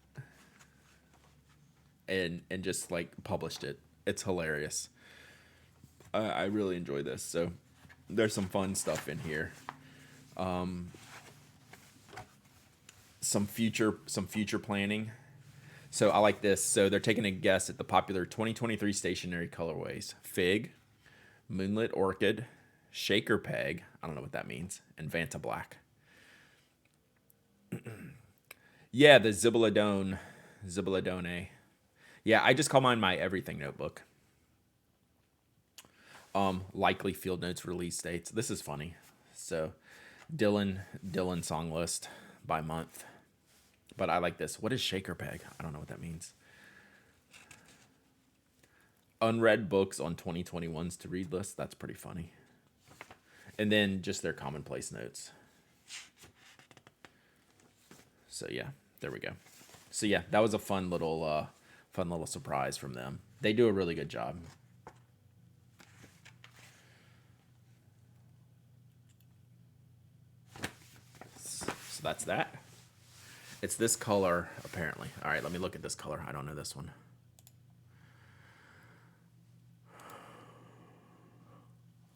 S1: and just like published it. It's hilarious. I really enjoy this. So there's some fun stuff in here. Some future planning. So I like this. So they're taking a guess at the popular 2023 stationery colorways: Fig, Moonlit Orchid, Shaker Peg, I don't know what that means, and Vanta Black. Yeah, the Zibeladone. Yeah, I just call mine my everything notebook. Likely field notes release dates. This is funny. So Dylan song list by month. But I like this. What is Shaker Peg? I don't know what that means. Unread books on 2021's to read list. That's pretty funny. And then just their commonplace notes. So yeah, there we go. So yeah, that was a fun little surprise from them. They do a really good job. So that's that. It's this color, apparently. All right, let me look at this color. I don't know this one.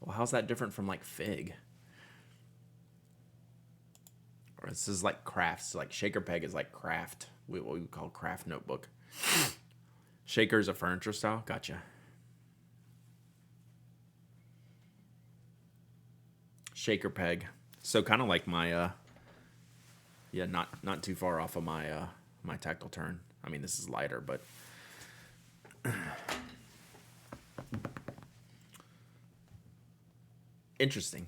S1: Well, how's that different from like Fig? Or this is like crafts. Like Shaker Peg is like craft. What we would call craft notebook. Shaker's a furniture style. Gotcha. Shaker Peg. So kind of like my yeah, not too far off of my my tactile turn. I mean, this is lighter, but interesting.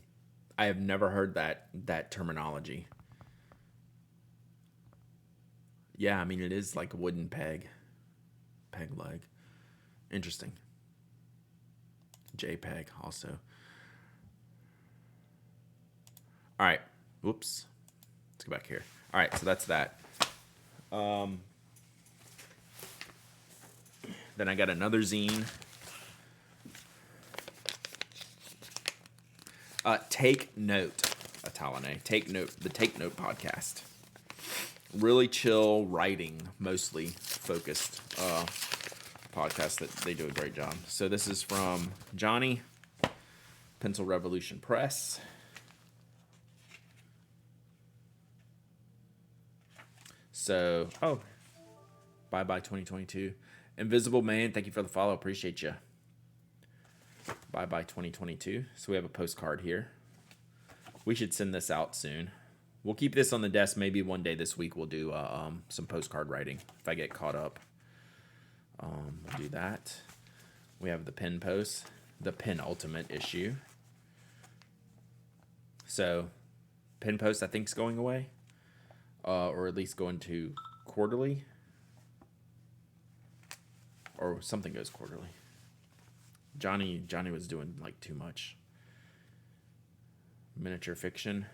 S1: I have never heard that terminology. Yeah, I mean, it is like a wooden peg leg. Interesting. JPEG also. All right. Whoops. Let's go back here. All right, so that's that. Then I got another zine. Take Note, Atalane. Take Note, the Take Note podcast. Really chill writing, mostly focused podcast that they do a great job. So this is from Johnny, Pencil Revolution Press. So, bye 2022. Invisible Man, thank you for the follow. Appreciate you. Bye 2022. So we have a postcard here. We should send this out soon. We'll keep this on the desk. Maybe one day this week we'll do some postcard writing if I get caught up. We'll do that. We have the pen post, the penultimate issue. So, pen post I think is going away, or at least going to quarterly, or something goes quarterly. Johnny was doing like too much miniature fiction.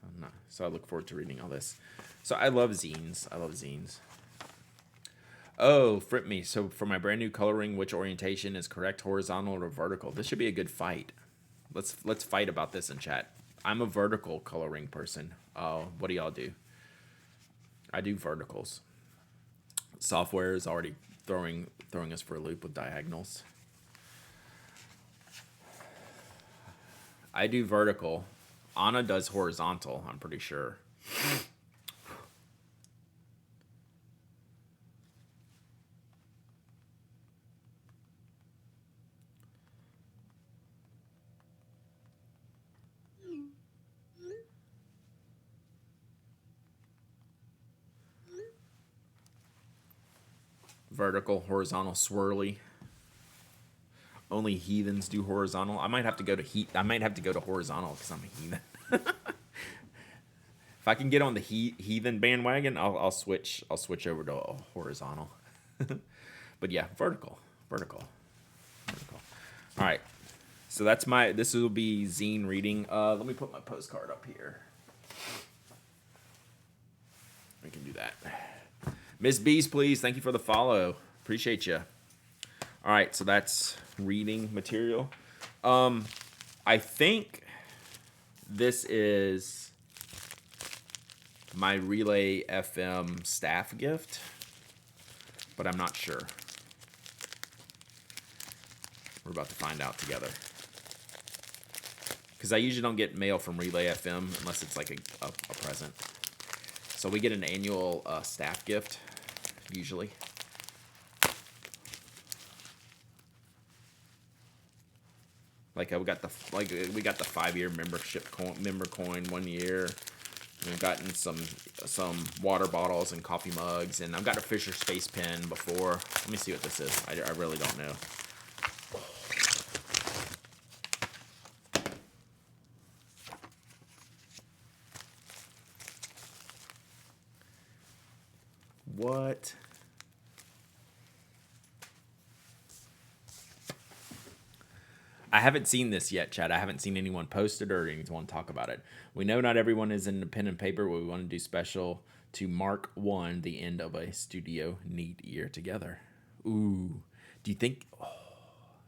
S1: I'm not, so I look forward to reading all this. So I love zines. Oh, Frip me. So for my brand new coloring, which orientation is correct, horizontal or vertical? This should be a good fight. Let's fight about this in chat. I'm a vertical coloring person. What do y'all do? I do verticals. Software is already throwing us for a loop with diagonals. I do vertical. Anna does horizontal, I'm pretty sure. Vertical, horizontal, swirly. Only heathens do horizontal. I might have to go to horizontal because I'm a heathen. If I can get on the heathen bandwagon, I'll switch over to a horizontal. But yeah, vertical. All right. So this will be zine reading. Let me put my postcard up here. We can do that. Miss Bees, please. Thank you for the follow. Appreciate you. All right, so that's reading material. I think this is my Relay FM staff gift, but I'm not sure. We're about to find out together. Because I usually don't get mail from Relay FM unless it's like a present. So we get an annual staff gift, usually. Like we got the 5-year member coin 1 year. We've gotten some water bottles and coffee mugs, and I've got a Fisher Space Pen before. Let me see what this is. I really don't know. What? I haven't seen this yet, Chad. I haven't seen anyone post it or anyone talk about it. We know not everyone is into pen and paper, but we want to do special to mark 1, the end of a studio neat year together. Ooh. Do you think...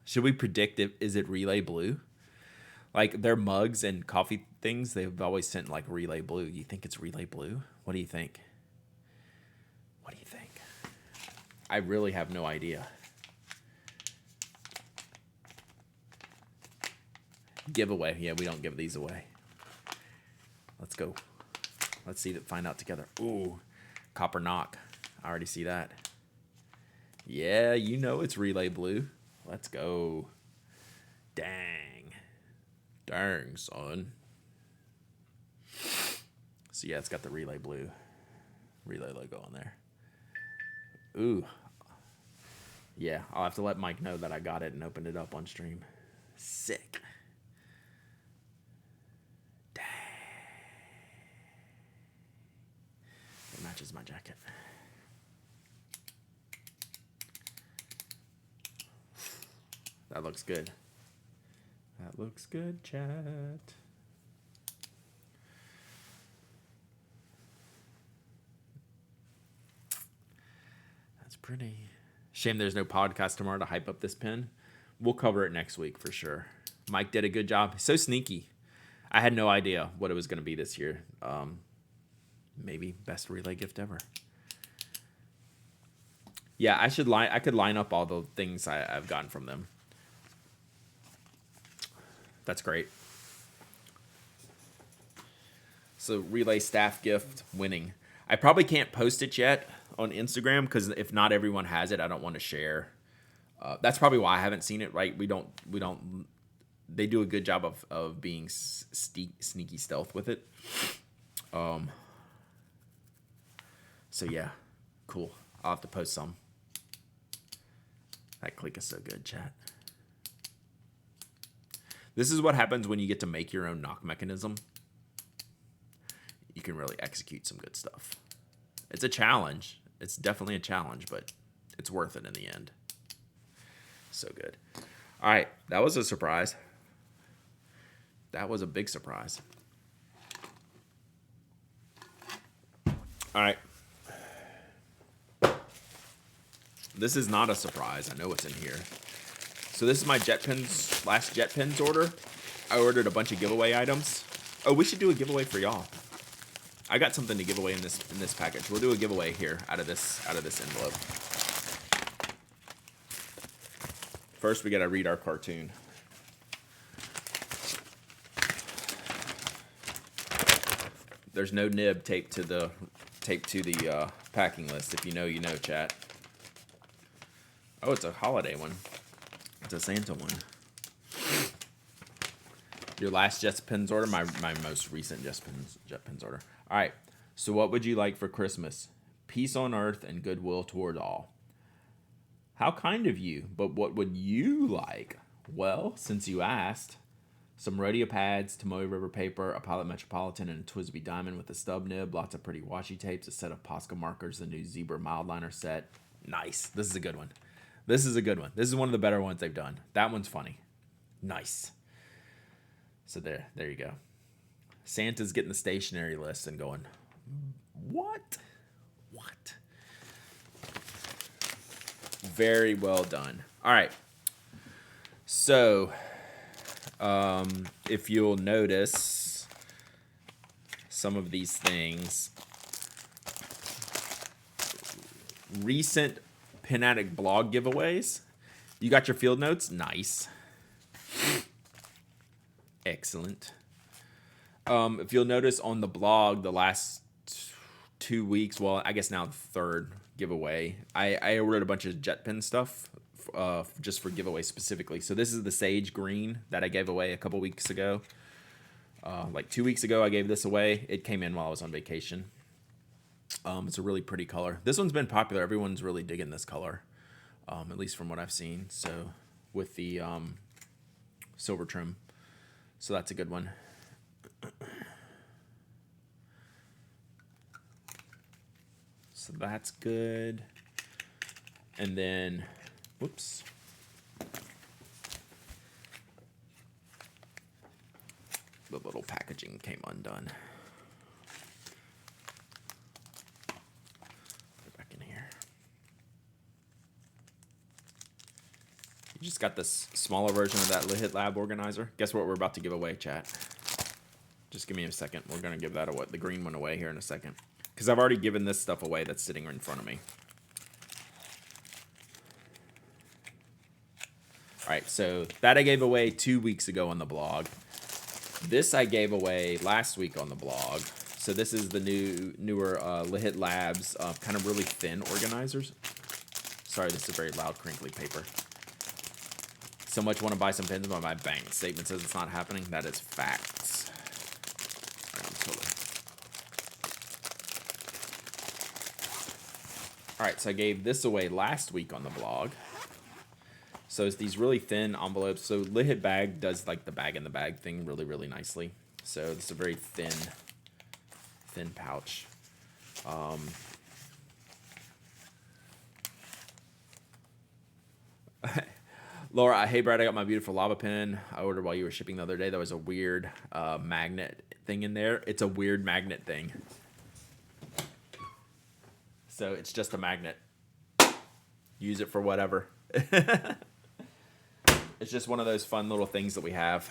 S1: should we predict it? Is it Relay Blue? Like, their mugs and coffee things, they've always sent, like, Relay Blue. You think it's Relay Blue? What do you think? I really have no idea. Giveaway. Yeah, we don't give these away. Let's go. Let's find out together. Ooh, Copper Knock. I already see that. Yeah, you know it's Relay Blue. Let's go. Dang, son. So yeah, it's got the Relay Blue Relay logo on there. Ooh. Yeah, I'll have to let Mike know that I got it and opened it up on stream. Sick. Dang. It matches my jacket. That looks good. That looks good, chat. That's pretty. Shame there's no podcast tomorrow to hype up this pen. We'll cover it next week for sure. Mike did a good job. So sneaky. I had no idea what it was going to be this year. Maybe best relay gift ever. Yeah, I could line up all the things I've gotten from them. That's great. So relay staff gift winning. I probably can't post it yet on Instagram because if not everyone has it, I don't want to share That's probably why I haven't seen it. Right? We don't. They do a good job of being sneaky stealth with it. So yeah, cool. I'll have to post some. That click is so good, chat. This is what happens when you get to make your own knock mechanism. You can really execute some good stuff. It's a challenge. It's definitely a challenge, but it's worth it in the end. So good. All right, that was a surprise. That was a big surprise. All right. This is not a surprise. I know what's in here. So this is my JetPens, last JetPens order. I ordered a bunch of giveaway items. Oh, we should do a giveaway for y'all. I got something to give away in this package. We'll do a giveaway here out of this envelope. First, we gotta read our cartoon. There's no nib taped to the packing list. If you know, you know, chat. Oh, it's a holiday one. It's a Santa one. Your last JetPens order, my most recent JetPens order. All right. So what would you like for Christmas? Peace on earth and goodwill toward all. How kind of you, but what would you like? Well, since you asked, some rodeo pads, Tomoe River paper, a Pilot Metropolitan, and a Twisby Diamond with a stub nib, lots of pretty washi tapes, a set of Posca markers, the new Zebra Mildliner set. Nice. This is a good one. This is a good one. This is one of the better ones they've done. That one's funny. Nice. So there you go. Santa's getting the stationery list and going, what? What? Very well done. All right. So, if you'll notice some of these things, recent Pen Addict blog giveaways. You got your field notes? Nice. Excellent. If you'll notice on the blog, the last 2 weeks, well, I guess now the third giveaway, I ordered a bunch of JetPen stuff just for giveaway specifically. So this is the Sage Green that I gave away a couple weeks ago. Like 2 weeks ago, I gave this away. It came in while I was on vacation. It's a really pretty color. This one's been popular. Everyone's really digging this color, at least from what I've seen. So with the silver trim. So that's a good one. So that's good. And then, whoops. The little packaging came undone. Put it back in here. You just got this smaller version of that Lihit Lab organizer. Guess what we're about to give away, chat? Just give me a second. We're going to give that away, the green one away here in a second. Because I've already given this stuff away that's sitting in front of me. All right, so that I gave away 2 weeks ago on the blog. This I gave away last week on the blog. So this is the newer Lihit Labs kind of really thin organizers. Sorry, this is a very loud, crinkly paper. So much want to buy some pens, but my bank statement says it's not happening. That is facts. All right, so I gave this away last week on the blog. So it's these really thin envelopes. So Lihit Bag does like the bag in the bag thing really, really nicely. So this is a very thin pouch. Laura, hey Brad, I got my beautiful lava pen I ordered while you were shipping the other day. There was a weird magnet thing in there. It's a weird magnet thing. So it's just a magnet. Use it for whatever. It's just one of those fun little things that we have.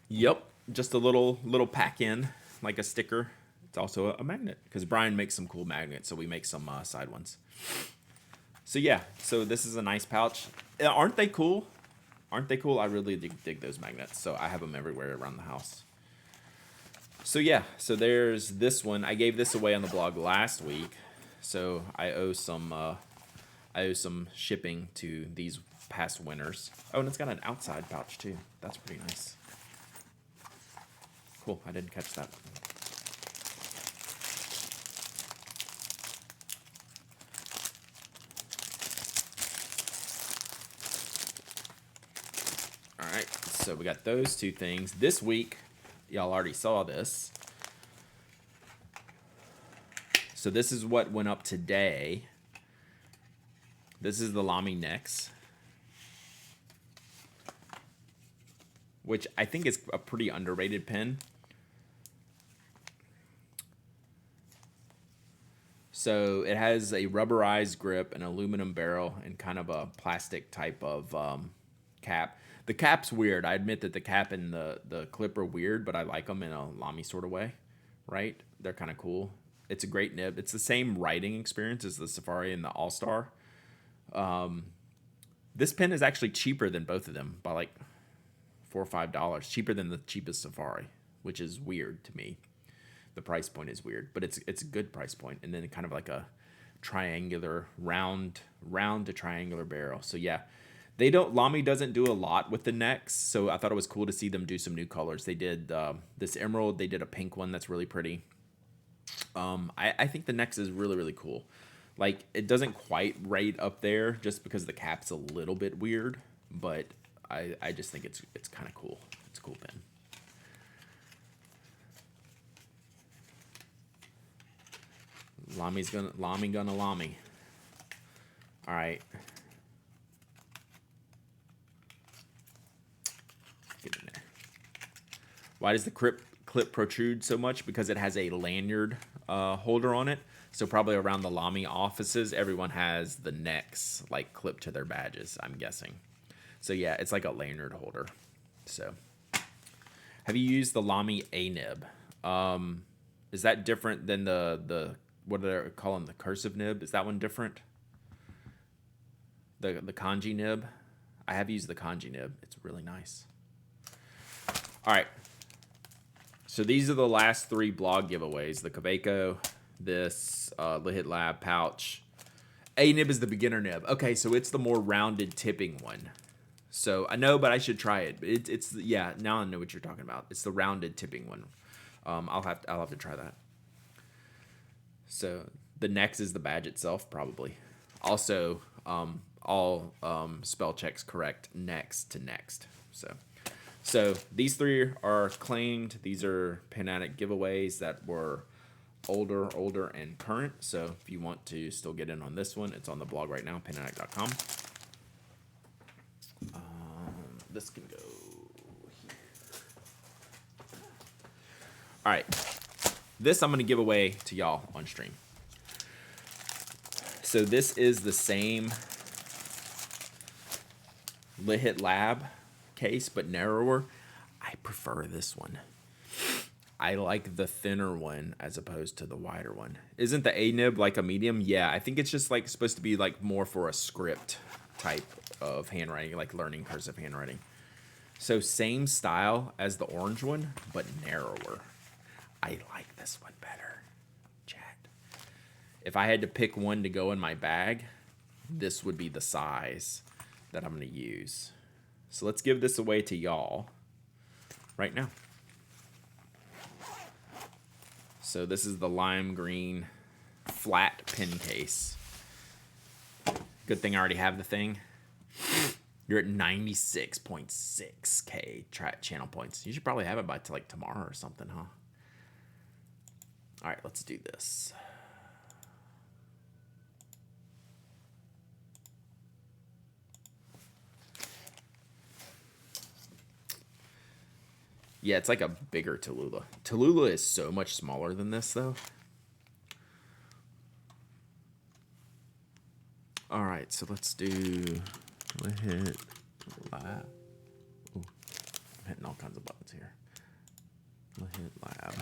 S1: Yep, just a little pack in, like a sticker. It's also a magnet because Brian makes some cool magnets, so we make some side ones. So yeah, so this is a nice pouch. Aren't they cool? Aren't they cool? I really dig those magnets, so I have them everywhere around the house. So yeah, so there's this one. I gave this away on the blog last week, so I owe some I owe some shipping to these past winners. Oh, and it's got an outside pouch too. That's pretty nice. Cool. I didn't catch that. All right. So we got those two things. This week, y'all already saw this. So this is what went up today. This is the Lamy Nex, which I think is a pretty underrated pen. So it has a rubberized grip, an aluminum barrel, and kind of a plastic type of cap. The cap's weird. I admit that the cap and the clip are weird, but I like them in a Lamy sort of way, right? They're kind of cool. It's a great nib. It's the same writing experience as the Safari and the All-Star. This pen is actually cheaper than both of them by like $4 or $5. Cheaper than the cheapest Safari, which is weird to me. The price point is weird, but it's a good price point. And then kind of like a triangular round to triangular barrel. So yeah, Lamy doesn't do a lot with the Nex. So I thought it was cool to see them do some new colors. They did this emerald. They did a pink one that's really pretty. I think the Nex is really, really cool. Like, it doesn't quite rate up there just because the cap's a little bit weird, but I just think it's kind of cool. It's a cool pen. Lamy gonna Lamy. All right. Get in there. Why does the clip protrude so much? Because it has a lanyard holder on it. So probably around the Lamy offices, everyone has the Nex like clipped to their badges, I'm guessing. So yeah, it's like a lanyard holder. So have you used the Lamy A-nib? Is that different than the what are they calling the cursive nib? Is that one different? The kanji nib? I have used the kanji nib. It's really nice. All right. So these are the last three blog giveaways. The Kaweco, this Lit Lab pouch. A-nib is the beginner nib. Okay, so it's the more rounded tipping one. So I know, but I should try it. It's yeah, now I know what you're talking about. It's the rounded tipping one. I'll have to try that. So the Nex is the badge itself, probably. Also, all spell checks correct next to next. So these three are claimed. These are Pen Addict giveaways that were older, and current. So if you want to still get in on this one, it's on the blog right now, penaddict.com. This can go here. All right. This I'm going to give away to y'all on stream. So this is the same Lit Lab case, but narrower. I prefer this one. I like the thinner one as opposed to the wider one. Isn't the A-nib like a medium? Yeah, I think it's just like supposed to be like more for a script type of handwriting, like learning cursive handwriting. So same style as the orange one, but narrower. I like this one better. Chat. If I had to pick one to go in my bag, this would be the size that I'm going to use. So let's give this away to y'all right now. So this is the lime green flat pen case. Good thing I already have the thing. You're at 96.6K channel points. You should probably have it by like tomorrow or something, huh? All right, let's do this. Yeah, it's like a bigger Tallulah. Tallulah is so much smaller than this, though. All right, so let's do Lit Lab. Ooh, I'm hitting all kinds of buttons here. Lit Lab.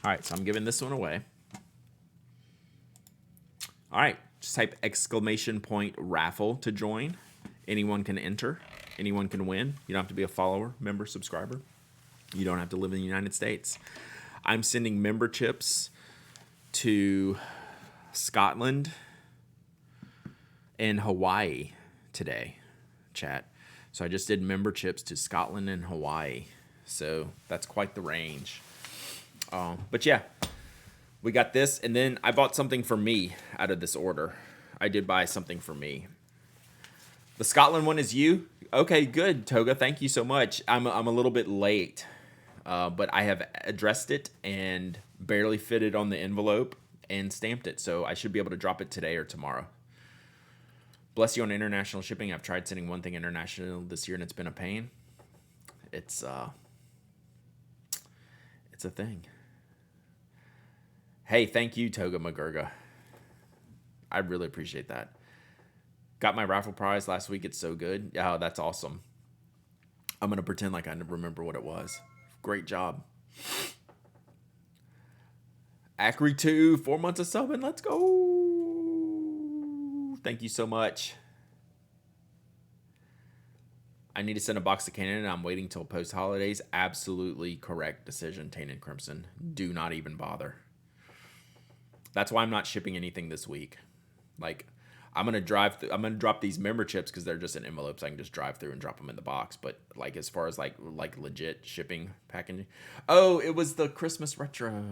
S1: All right, so I'm giving this one away. All right, just type !raffle to join. Anyone can enter. Anyone can win. You don't have to be a follower, member, subscriber. You don't have to live in the United States. I'm sending member chips to Scotland and Hawaii today, chat. So I just did member chips to Scotland and Hawaii. So that's quite the range. But yeah, we got this. And then I bought something for me out of this order. I did buy something for me. The Scotland one is you? Okay, good, Toga. Thank you so much. I'm a little bit late, but I have addressed it and barely fitted on the envelope and stamped it. So I should be able to drop it today or tomorrow. Bless you on international shipping. I've tried sending one thing international this year and it's been a pain. It's a thing. Hey, thank you, Toga McGurga. I really appreciate that. Got my raffle prize last week. It's so good. Yeah, that's awesome. I'm going to pretend like I remember what it was. Great job. Acri 2, 4 months of subbing. Let's go. Thank you so much. I need to send a box to Canada. I'm waiting till post holidays. Absolutely correct decision, Tainted Crimson. Do not even bother. That's why I'm not shipping anything this week. Like, I'm gonna drop these member chips because they're just in envelopes. I can just drive through and drop them in the box. But like, as far as like legit shipping packaging, oh, it was the Christmas retro.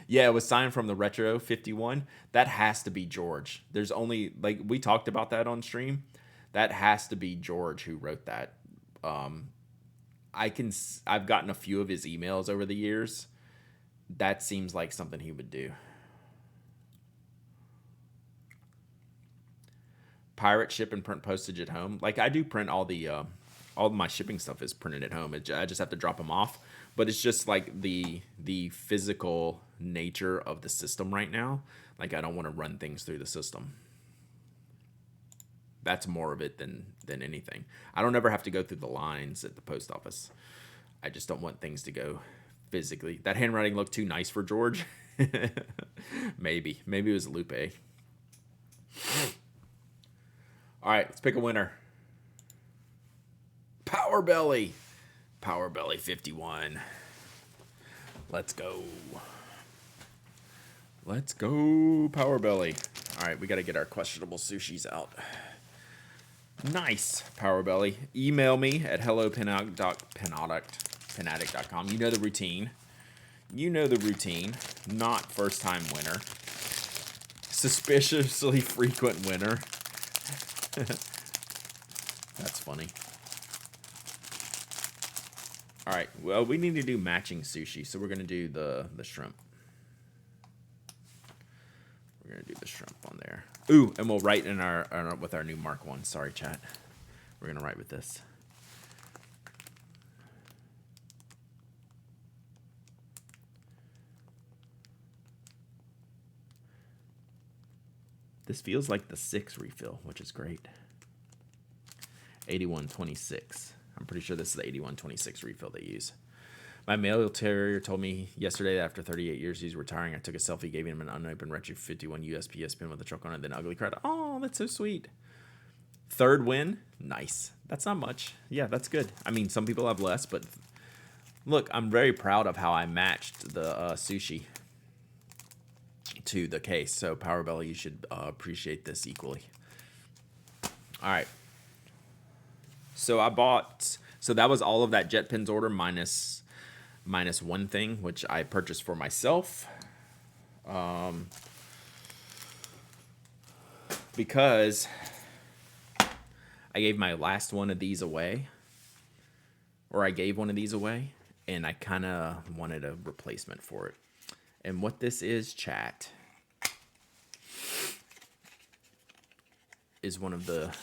S1: Yeah, it was signed from the Retro 51. That has to be George. There's only, like, we talked about that on stream. That has to be George who wrote that. I've gotten a few of his emails over the years. That seems like something he would do. Pirate ship and print postage at home. Like, I do print all of my shipping stuff is printed at home. I just have to drop them off. But it's just like the physical nature of the system right now. Like, I don't want to run things through the system. That's more of it than anything. I don't ever have to go through the lines at the post office. I just don't want things to go physically. That handwriting looked too nice for George. Maybe it was Lupe. All right, let's pick a winner. Power Belly 51. Let's go. Power Belly. All right, we got to get our questionable sushis out. Nice, Power Belly. Email me at hello.penadict.com. You know the routine. Not first time winner. Suspiciously frequent winner. That's funny. All right, well, we need to do matching sushi, so we're going to do the shrimp. We're going to do the shrimp on there. Ooh, and we'll write in our with our new Mark 1. Sorry, chat. We're going to write with this. This feels like the 6 refill, which is great. 8126. I'm pretty sure this is the 8126 refill they use. My male terrier told me yesterday that after 38 years he's retiring. I took a selfie, gave him an unopened Retro 51 USPS pin with a choke on it, then ugly cried. Oh, that's so sweet. Third win. Nice. That's not much. Yeah, that's good. I mean, some people have less, but look, I'm very proud of how I matched the sushi to the case. So, Power Belly, you should appreciate this equally. All right. So that was all of that JetPens order minus one thing, which I purchased for myself. Because I gave my last one of these away. Or I gave one of these away. And I kind of wanted a replacement for it. And what this is, chat, is one of the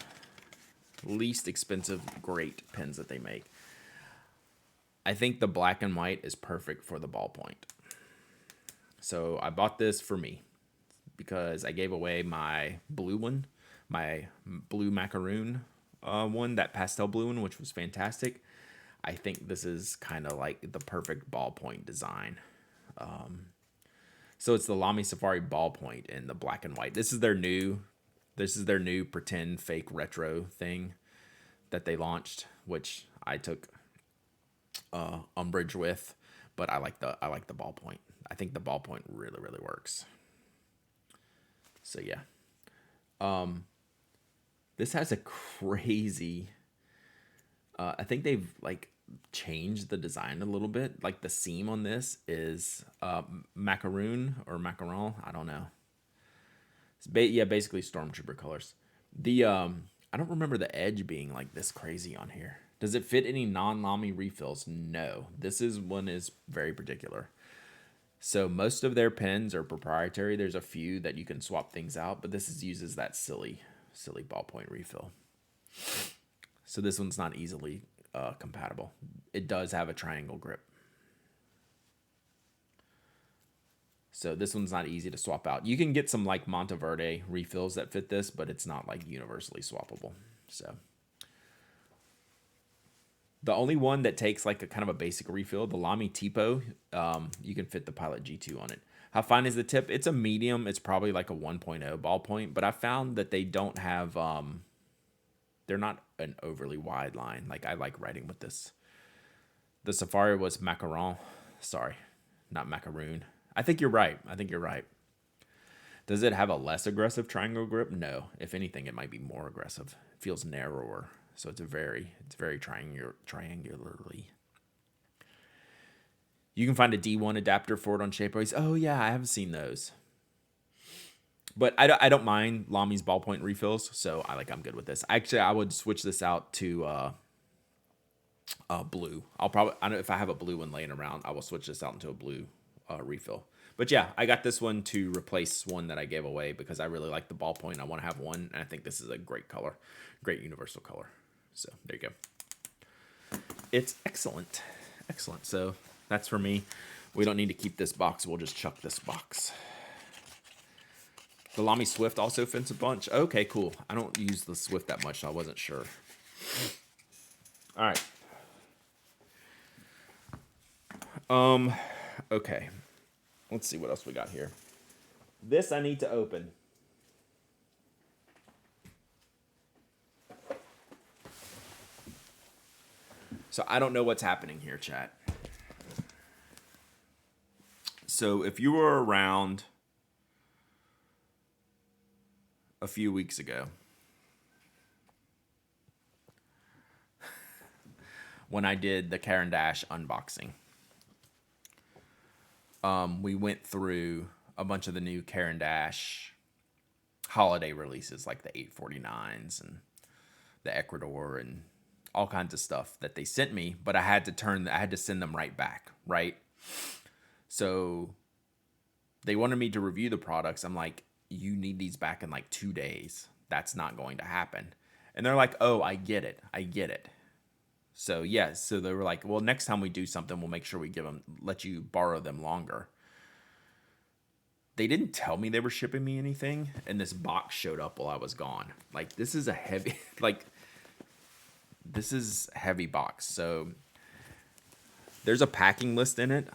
S1: least expensive great pens that they make. I think the black and white is perfect for the ballpoint. So I bought this for me because I gave away my blue one, my blue macaroon one, that pastel blue one, which was fantastic. I think this is kind of like the perfect ballpoint design. So it's the Lamy Safari ballpoint in the black and white. This is their new pretend fake retro thing that they launched, which I took umbrage with. but I like the ballpoint. I think the ballpoint really really works. So yeah, this has a crazy. I think they've like changed the design a little bit. Like the seam on this is macaroon or macaron. I don't know. Yeah, basically stormtrooper colors. The I don't remember the edge being like this crazy on here. Does it fit any non-Lamy refills? No. This is one is very particular. So most of their pens are proprietary. There's a few that you can swap things out, but this uses that silly ballpoint refill. So this one's not easily compatible. It does have a triangle grip. So this one's not easy to swap out. You can get some like Monteverde refills that fit this, but it's not like universally swappable. So the only one that takes like a kind of a basic refill, the Lamy Tipo, you can fit the Pilot G2 on it. How fine is the tip? It's a medium. It's probably like a 1.0 ballpoint, but I found that they don't have, they're not an overly wide line. Like I like writing with this. The Safari was macaron. Sorry, not macaroon. I think you're right. Does it have a less aggressive triangle grip? No. If anything, it might be more aggressive. It feels narrower, so it's very triangularly. You can find a D1 adapter for it on Shapeways. Oh yeah, I haven't seen those. But I don't mind Lamy's ballpoint refills, so I'm good with this. Actually, I would switch this out to blue. I don't know if I have a blue one laying around, I will switch this out into a blue refill. But yeah, I got this one to replace one that I gave away because I really like the ballpoint. I want to have one, and I think this is a great color, great universal color. So there you go. It's excellent. So that's for me. We don't need to keep this box. We'll just chuck this box. The Lamy Swift also fits a bunch. Okay, cool. I don't use the Swift that much, so I wasn't sure. All right. Okay. Let's see what else we got here. This I need to open. So I don't know what's happening here, chat. So if you were around a few weeks ago when I did the Caran d'Ache unboxing, we went through a bunch of the new Caran d'Ache holiday releases, like the 849s and the Ecuador and all kinds of stuff that they sent me, but I had to send them right back, right? So they wanted me to review the products. I'm like, you need these back in like 2 days. That's not going to happen. And they're like, oh, I get it. So yes, so they were like, well, next time we do something, we'll make sure we let you borrow them longer. They didn't tell me they were shipping me anything, and this box showed up while I was gone. Like, this is a heavy, this is heavy box. So there's a packing list in it.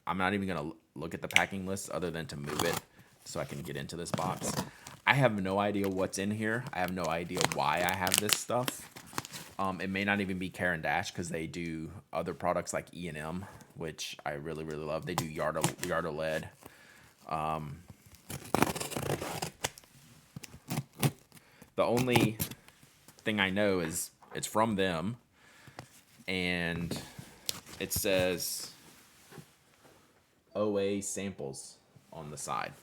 S1: I'm not even going to look at the packing list other than to move it so I can get into this box. I have no idea what's in here. I have no idea why I have this stuff. It may not even be Caran d'Ache because they do other products like E&M, which I really, really love. They do Yarda lead. The only thing I know is it's from them, and it says OA samples on the side.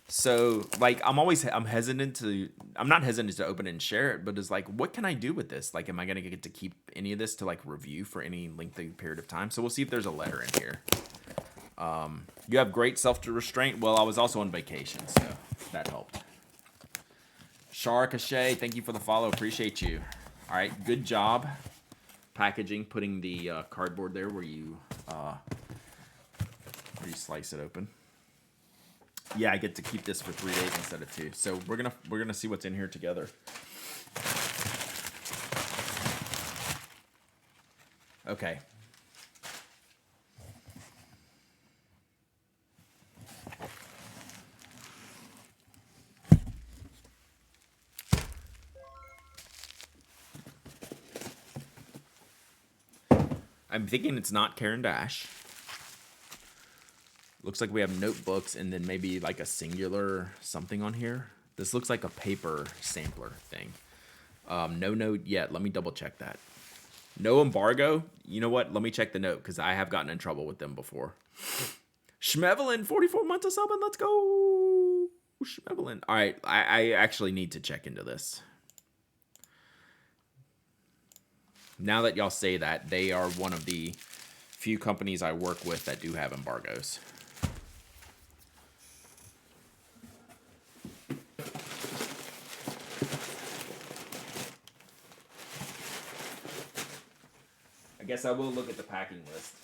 S1: So, like, I'm not hesitant to open it and share it, but it's like, what can I do with this? Like, am I going to get to keep any of this to, like, review for any lengthy period of time? So we'll see if there's a letter in here. You have great self-restraint. Well, I was also on vacation, so that helped. Shara Cachet, thank you for the follow. Appreciate you. All right, good job packaging, putting the cardboard there where you slice it open. Yeah, I get to keep this for 3 days instead of 2. So we're gonna see what's in here together. Okay. I'm thinking it's not Karen Dash. Looks like we have notebooks and then maybe like a singular something on here. This looks like a paper sampler thing. No note yet. Let me double check that. No embargo. You know what? Let me check the note because I have gotten in trouble with them before. Schmevelin, 44 months of subbing. Let's go. Schmevelin. All right. I actually need to check into this. Now that y'all say that, they are one of the few companies I work with that do have embargoes. I guess I will look at the packing list.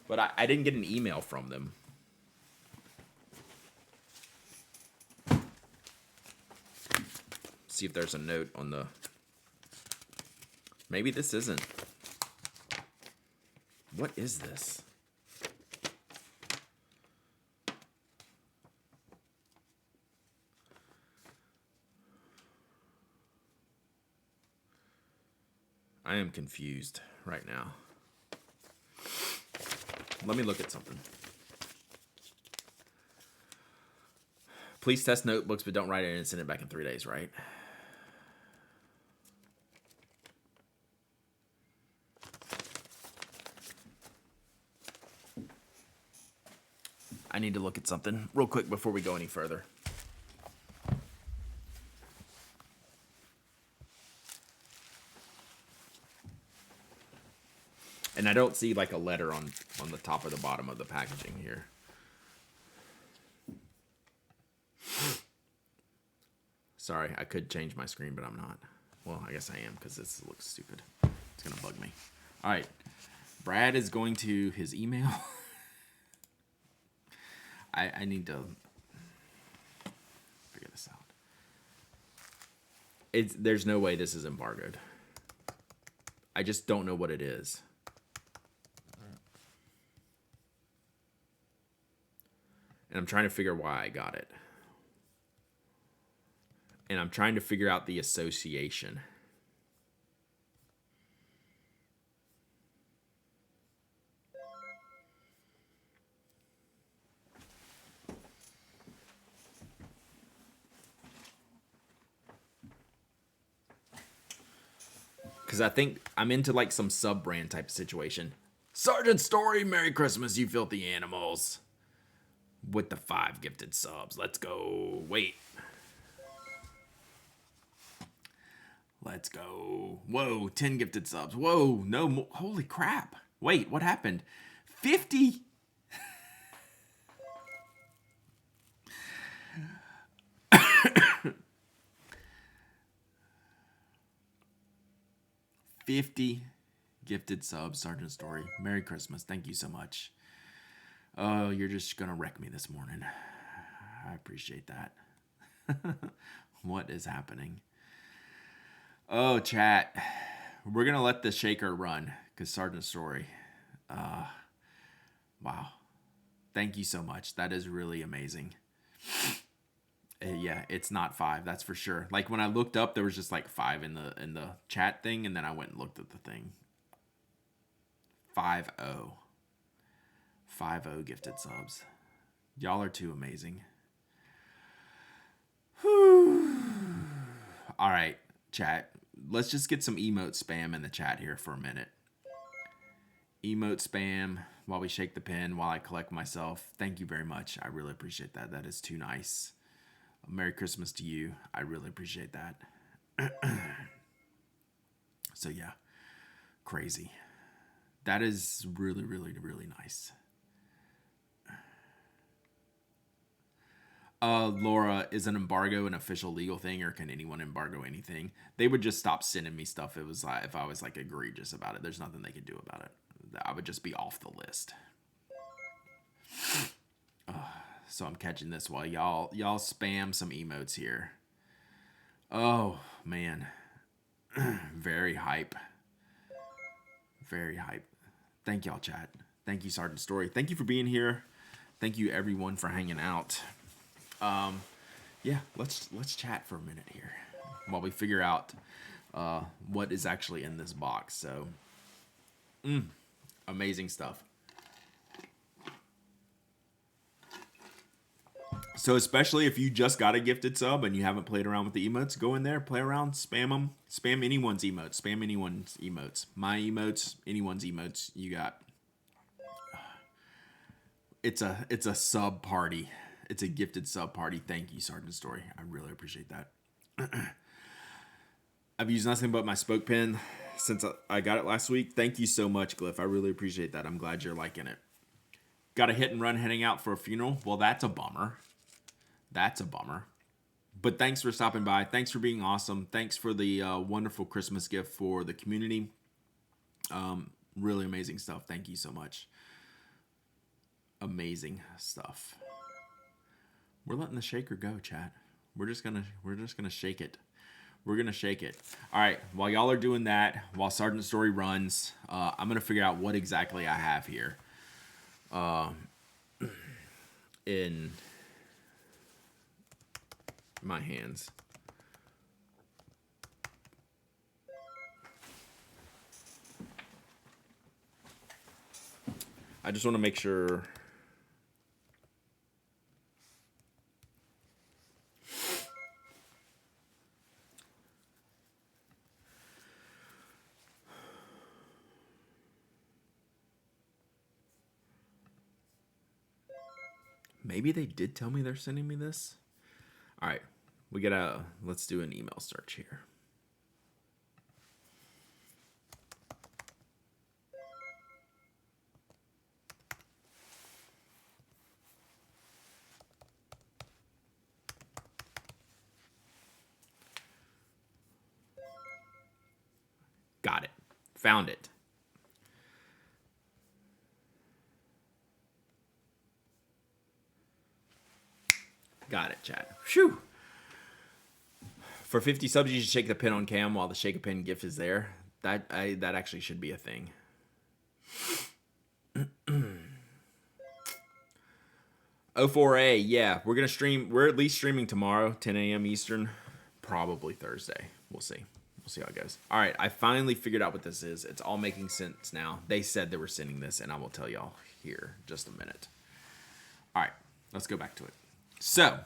S1: But I didn't get an email from them. See if there's a note on the... Maybe this isn't. What is this? I am confused right now. Let me look at something. Please test notebooks, but don't write it and send it back in 3 days, right? I need to look at something real quick before we go any further. And I don't see like a letter on the top or the bottom of the packaging here. Sorry, I could change my screen, but I'm not. Well, I guess I am because this looks stupid. It's going to bug me. All right. Brad is going to his email. I need to figure this out. There's no way this is embargoed. I just don't know what it is. And I'm trying to figure why I got it. And I'm trying to figure out the association. Because I think I'm into like some sub-brand type of situation. Sergeant Story, Merry Christmas, you filthy animals. With the 5 gifted subs. Let's go. Wait. Let's go. Whoa, 10 gifted subs. Whoa, no more. Holy crap. Wait, what happened? 50. 50 gifted subs, Sergeant Story. Merry Christmas. Thank you so much. Oh, you're just going to wreck me this morning. I appreciate that. What is happening? Oh, chat. We're going to let the shaker run because Sergeant Story. Wow. Thank you so much. That is really amazing. Yeah, it's not 5, that's for sure. Like when I looked up, there was just like 5 in the chat thing, and then I went and looked at the thing. 5-0. 5-0 gifted subs. Y'all are too amazing. Whew. All right, chat. Let's just get some emote spam in the chat here for a minute. Emote spam while we shake the pen, while I collect myself. Thank you very much. I really appreciate that. That is too nice. Merry Christmas to you. I really appreciate that. So yeah, crazy. That is really, really, really nice. Laura, is an embargo an official legal thing, or can anyone embargo anything? They would just stop sending me stuff. It was like if I was like egregious about it, there's nothing they could do about it. I would just be off the list. So I'm catching this while y'all spam some emotes here. Oh man, very hype. Very hype. Thank y'all, chat. Thank you, Sergeant Story. Thank you for being here. Thank you, everyone, for hanging out. Yeah, let's chat for a minute here while we figure out what is actually in this box. So Amazing stuff. So especially if you just got a gifted sub and you haven't played around with the emotes, go in there, play around, spam them, spam anyone's emotes, spam anyone's emotes, my emotes, anyone's emotes you got. It's a sub party. It's a gifted sub party. Thank you, Sergeant Story. I really appreciate that. I've used nothing but my spoke pen since I got it last week. Thank you so much, Glyph. I really appreciate that. I'm glad you're liking it. Got a hit and run heading out for a funeral. Well, that's a bummer. That's a bummer. But thanks for stopping by. Thanks for being awesome. Thanks for the wonderful Christmas gift for the community. Really amazing stuff. Thank you so much. Amazing stuff. We're letting the shaker go, chat. We're just gonna shake it. We're gonna shake it. All right. While y'all are doing that, while Sergeant Story runs, I'm gonna figure out what exactly I have here. In my hands. I just want to make sure. Maybe they did tell me they're sending me this. All right, let's do an email search here. Got it. Found it. Got it, chat. Phew. For 50 subs, you should shake the pin on cam while the shake a pin gift is there. That actually should be a thing. O4A, yeah, we're gonna stream. We're at least streaming tomorrow, 10 a.m. Eastern, probably Thursday. We'll see. We'll see how it goes. All right, I finally figured out what this is. It's all making sense now. They said they were sending this, and I will tell y'all here in just a minute. All right, let's go back to it. So,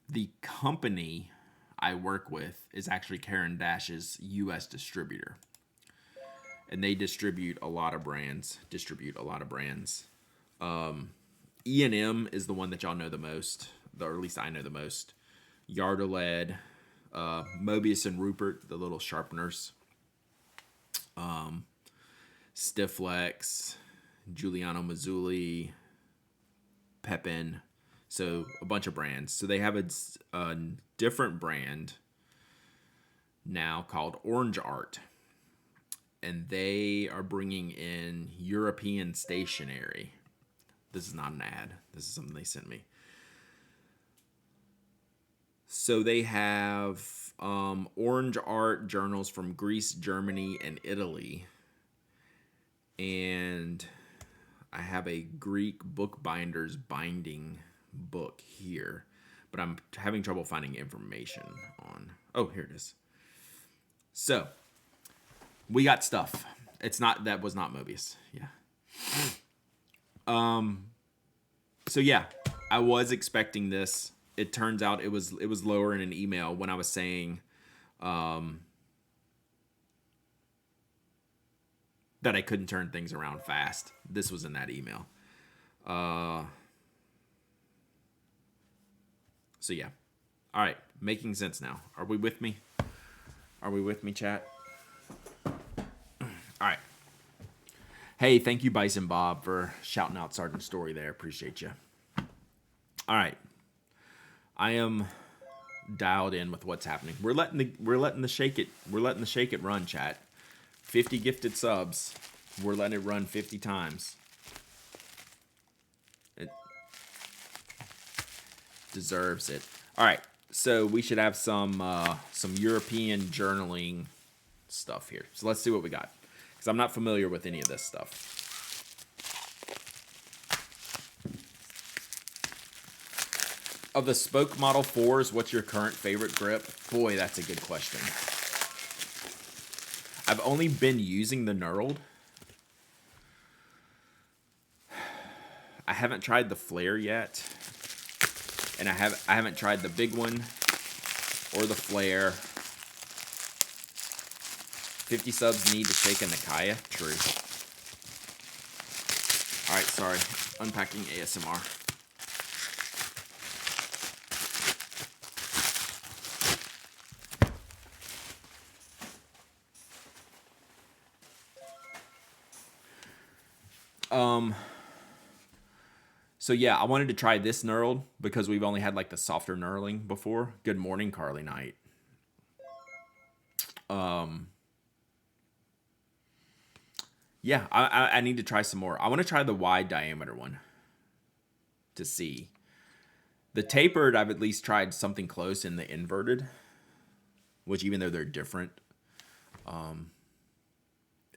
S1: the company I work with is actually Karen Dash's U.S. distributor. And they distribute a lot of brands. E&M is the one that y'all know the most, or at least I know the most. Yardoled, Mobius and Rupert, the little sharpeners. Stifflex, Giuliano Mazzulli, Pepin. So a bunch of brands. So they have a different brand now called Orange Art. And they are bringing in European stationery. This is not an ad. This is something they sent me. So they have Orange Art journals from Greece, Germany, and Italy. And I have a Greek bookbinder's binding book here. But I'm having trouble finding information on... Oh, here it is. So, we got stuff. That was not Mobius. Yeah. So yeah, I was expecting this. It turns out it was lower in an email when I was saying that I couldn't turn things around fast. This was in that email. So yeah. All right, making sense now. Are we with me? Are we with me, chat? All right. Hey, thank you, Bison Bob, for shouting out Sergeant Story there. Appreciate you. All right. I am dialed in with what's happening. We're letting the shake it run, chat. 50 gifted subs. We're letting it run 50 times. It deserves it. All right. So we should have some European journaling stuff here. So let's see what we got. Because I'm not familiar with any of this stuff. Of the Spoke Model 4s, what's your current favorite grip? Boy, that's a good question. I've only been using the knurled. I haven't tried the flare yet. And I haven't tried the big one or the flare. 50 subs need to shake a Nakaya. True. Alright, sorry. Unpacking ASMR. So yeah, I wanted to try this knurled because we've only had like the softer knurling before. Good morning, Carly Knight. Yeah, I need to try some more. I want to try the wide diameter one to see. The tapered, I've at least tried something close in the inverted, which even though they're different,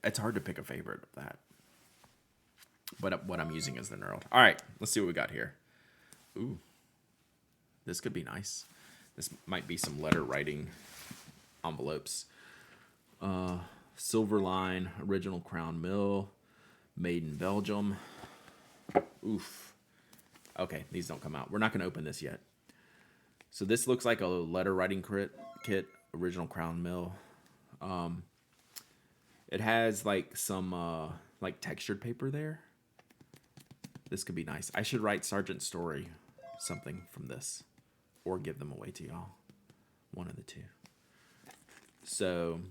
S1: it's hard to pick a favorite of that. But what I'm using is the knurled. All right, let's see what we got here. Ooh, this could be nice. This might be some letter writing envelopes. Silverline, original Crown Mill, made in Belgium. Oof. Okay, these don't come out. We're not going to open this yet. So this looks like a letter writing kit, original Crown Mill. It has like some like textured paper there. This could be nice. I should write Sergeant Story something from this or give them away to y'all. One of the two. So,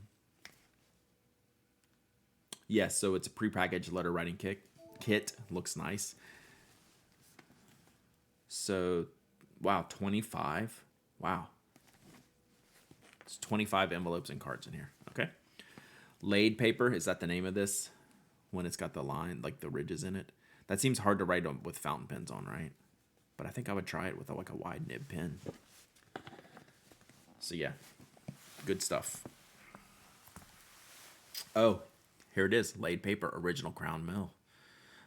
S1: yes, so it's a prepackaged letter writing kit. Looks nice. So, wow, 25. Wow. It's 25 envelopes and cards in here. Okay. Laid paper, is that the name of this? When it's got the line, like the ridges in it. That seems hard to write on with fountain pens on, right? But I think I would try it with like a wide nib pen. So yeah, good stuff. Oh, here it is. Laid paper, original Crown Mill.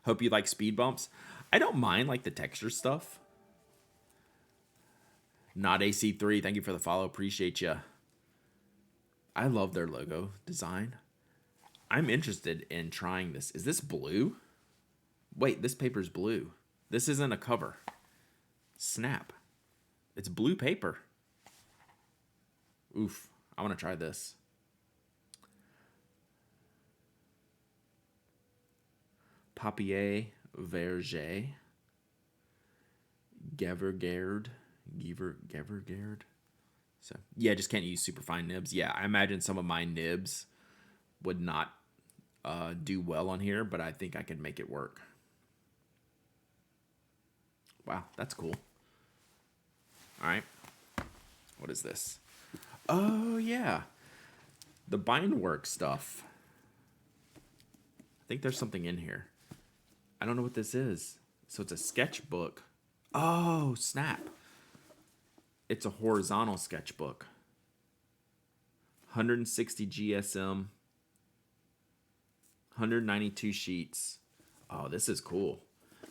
S1: Hope you like speed bumps. I don't mind like the texture stuff. Not AC3, thank you for the follow. Appreciate you. I love their logo design. I'm interested in trying this. Is this blue? Wait, this paper's blue. This isn't a cover. Snap. It's blue paper. Oof. I want to try this. Papier Verger. Gevergerd. So, yeah, just can't use super fine nibs. Yeah, I imagine some of my nibs would not do well on here, but I think I can make it work. Wow, that's cool. All right. What is this? Oh, yeah. The Bindwork stuff. I think there's something in here. I don't know what this is. So it's a sketchbook. Oh, snap. It's a horizontal sketchbook. 160 GSM. 192 sheets. Oh, this is cool.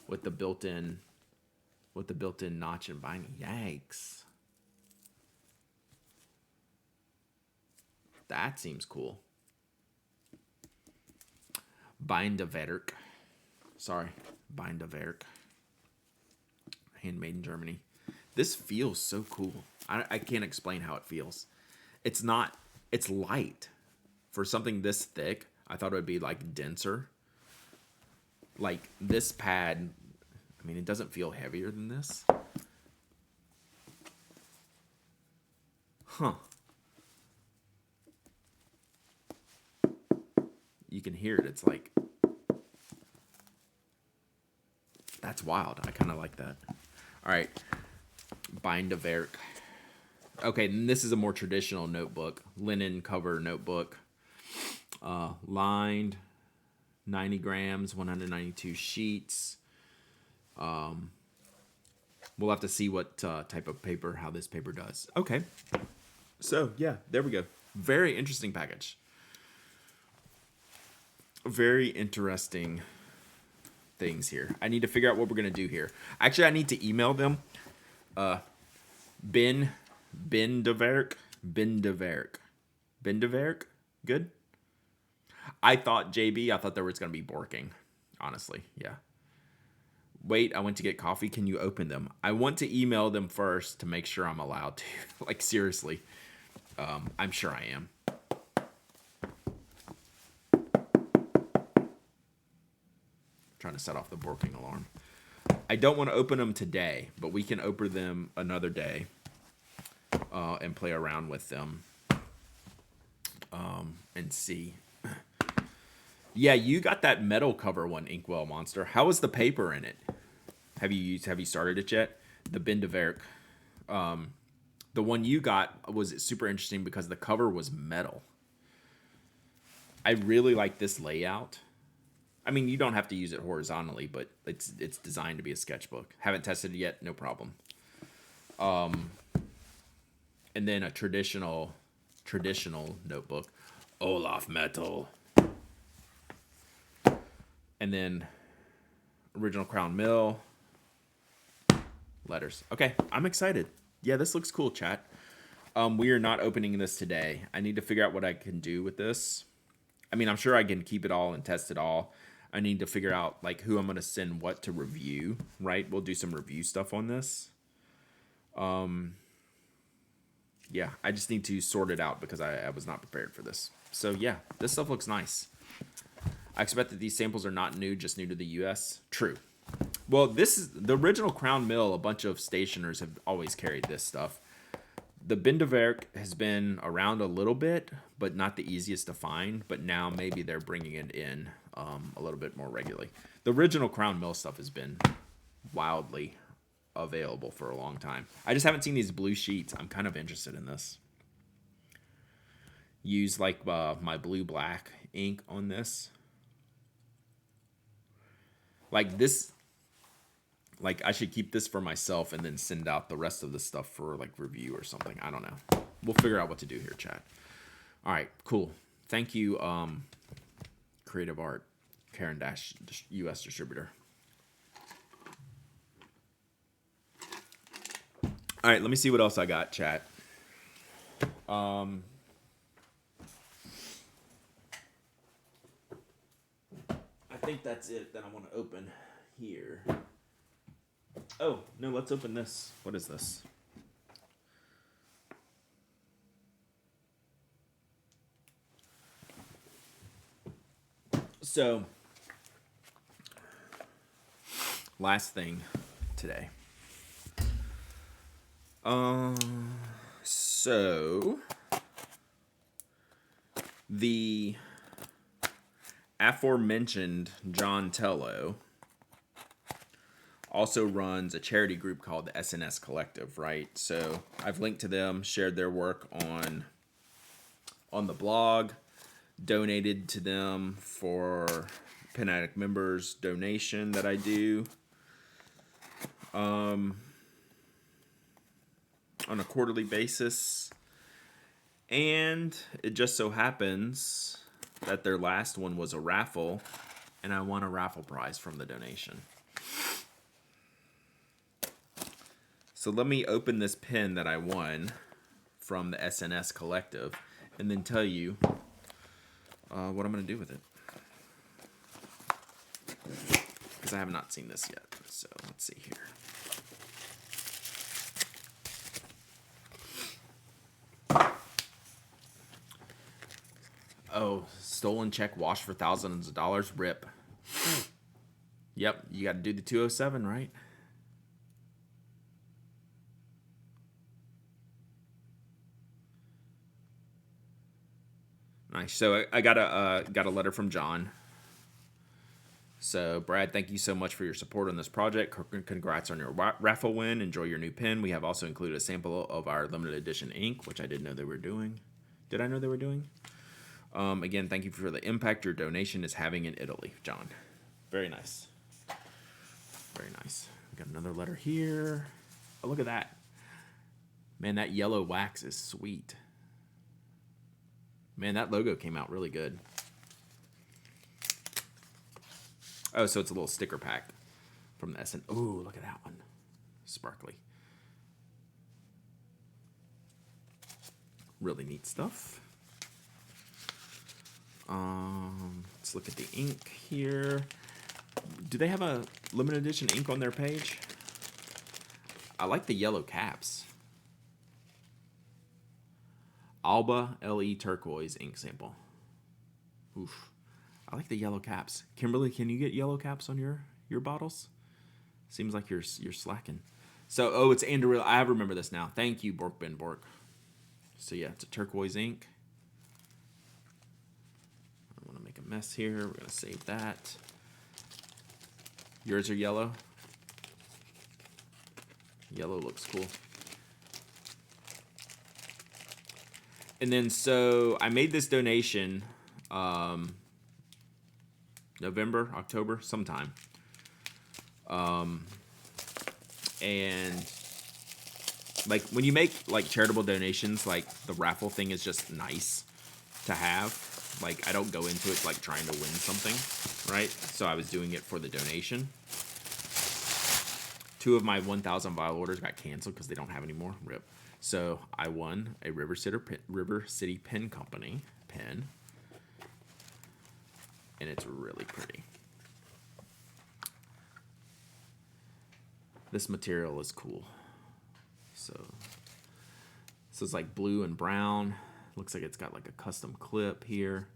S1: With the built-in notch and binding. Yikes. That seems cool. Bindewerk. Sorry, Bindewerk. Handmade in Germany. This feels so cool. I can't explain how it feels. It's light. For something this thick, I thought it would be like denser. Like this pad, I mean, it doesn't feel heavier than this. Huh. You can hear it. It's like, that's wild. I kind of like that. All right. Bindewerk. Okay, and this is a more traditional notebook. Linen cover notebook. Lined. 90 grams, 192 sheets. We'll have to see what type of paper, how this paper does. Okay. So, yeah, there we go. Very interesting package. Very interesting things here. I need to figure out what we're going to do here. Actually, I need to email them. Ben Bendeverk. Bendeverk. Good. I thought JB. I thought there was gonna be Borking. Honestly, yeah. Wait, I went to get coffee. Can you open them? I want to email them first to make sure I'm allowed to. Like seriously, I'm sure I am. Trying to set off the Borking alarm. I don't want to open them today, but we can open them another day and play around with them and see. Yeah, you got that metal cover one, Inkwell Monster. How was the paper in it? Have you started it yet? The Bendeverk. The one you got was super interesting because the cover was metal. I really like this layout. I mean, you don't have to use it horizontally, but it's designed to be a sketchbook. Haven't tested it yet, no problem. And then a traditional notebook, Olaf Metal. And then original Crown Mill. Letters. Okay, I'm excited. Yeah, this looks cool, chat. We are not opening this today. I need to figure out what I can do with this. I mean, I'm sure I can keep it all and test it all. I need to figure out like who I'm going to send what to review, right? We'll do some review stuff on this. Yeah, I just need to sort it out because I was not prepared for this. So yeah, this stuff looks nice. I expect that these samples are not new, just new to the US. True. Well, this is the original Crown Mill. A bunch of stationers have always carried this stuff. The Bendeverk has been around a little bit, but not the easiest to find. But now maybe they're bringing it in a little bit more regularly. The original Crown Mill stuff has been wildly available for a long time. I just haven't seen these blue sheets. I'm kind of interested in this. Use like my blue black ink on this. Like this, like I should keep this for myself and then send out the rest of the stuff for like review or something. I don't know. We'll figure out what to do here, chat. All right, cool. Thank you, Creative Art, Karen Dash, US distributor. All right, let me see what else I got, chat. I think that's it that I want to open here. Oh, no, let's open this. What is this? So, last thing today. So the aforementioned John Tello also runs a charity group called the SNS Collective, right? So I've linked to them, shared their work on the blog, donated to them for Pen Addict members donation that I do on a quarterly basis. And it just so happens that their last one was a raffle, and I won a raffle prize from the donation. So let me open this pen that I won from the SNS Collective and then tell you what I'm going to do with it. Because I have not seen this yet. So let's see here. Oh, stolen check washed for thousands of dollars. Rip. Yep, you got to do the 207, right? Nice. So I got a letter from John. So Brad, thank you so much for your support on this project. Congrats on your raffle win. Enjoy your new pen. We have also included a sample of our limited edition ink, which I didn't know they were doing. Did I know they were doing? Again, thank you for the impact your donation is having in Italy, John. Very nice. Very nice. We got another letter here. Oh, look at that. Man, that yellow wax is sweet. Man, that logo came out really good. Oh, so it's a little sticker pack from the SN. Oh, look at that one. Sparkly. Really neat stuff. Let's look at the ink here. Do they have a limited edition ink on their page? I like the yellow caps. Alba LE Turquoise ink sample. Oof. I like the yellow caps. Kimberly, can you get yellow caps on your bottles? Seems like you're slacking. So, oh, it's Andorilla. I remember this now. Thank you, Bork Ben Bork. So yeah, it's a turquoise ink. I don't want to make a mess here. We're gonna save that. Yours are yellow. Yellow looks cool. And then, so I made this donation November, October, sometime. And like when you make like charitable donations, like the raffle thing is just nice to have. Like I don't go into it like trying to win something, right? So I was doing it for the donation. 2 of my 1,000 vial orders got canceled because they don't have any more. Rip. So I won a River City Pen Company pen, and it's really pretty. This material is cool. So it's like blue and brown. Looks like it's got like a custom clip here.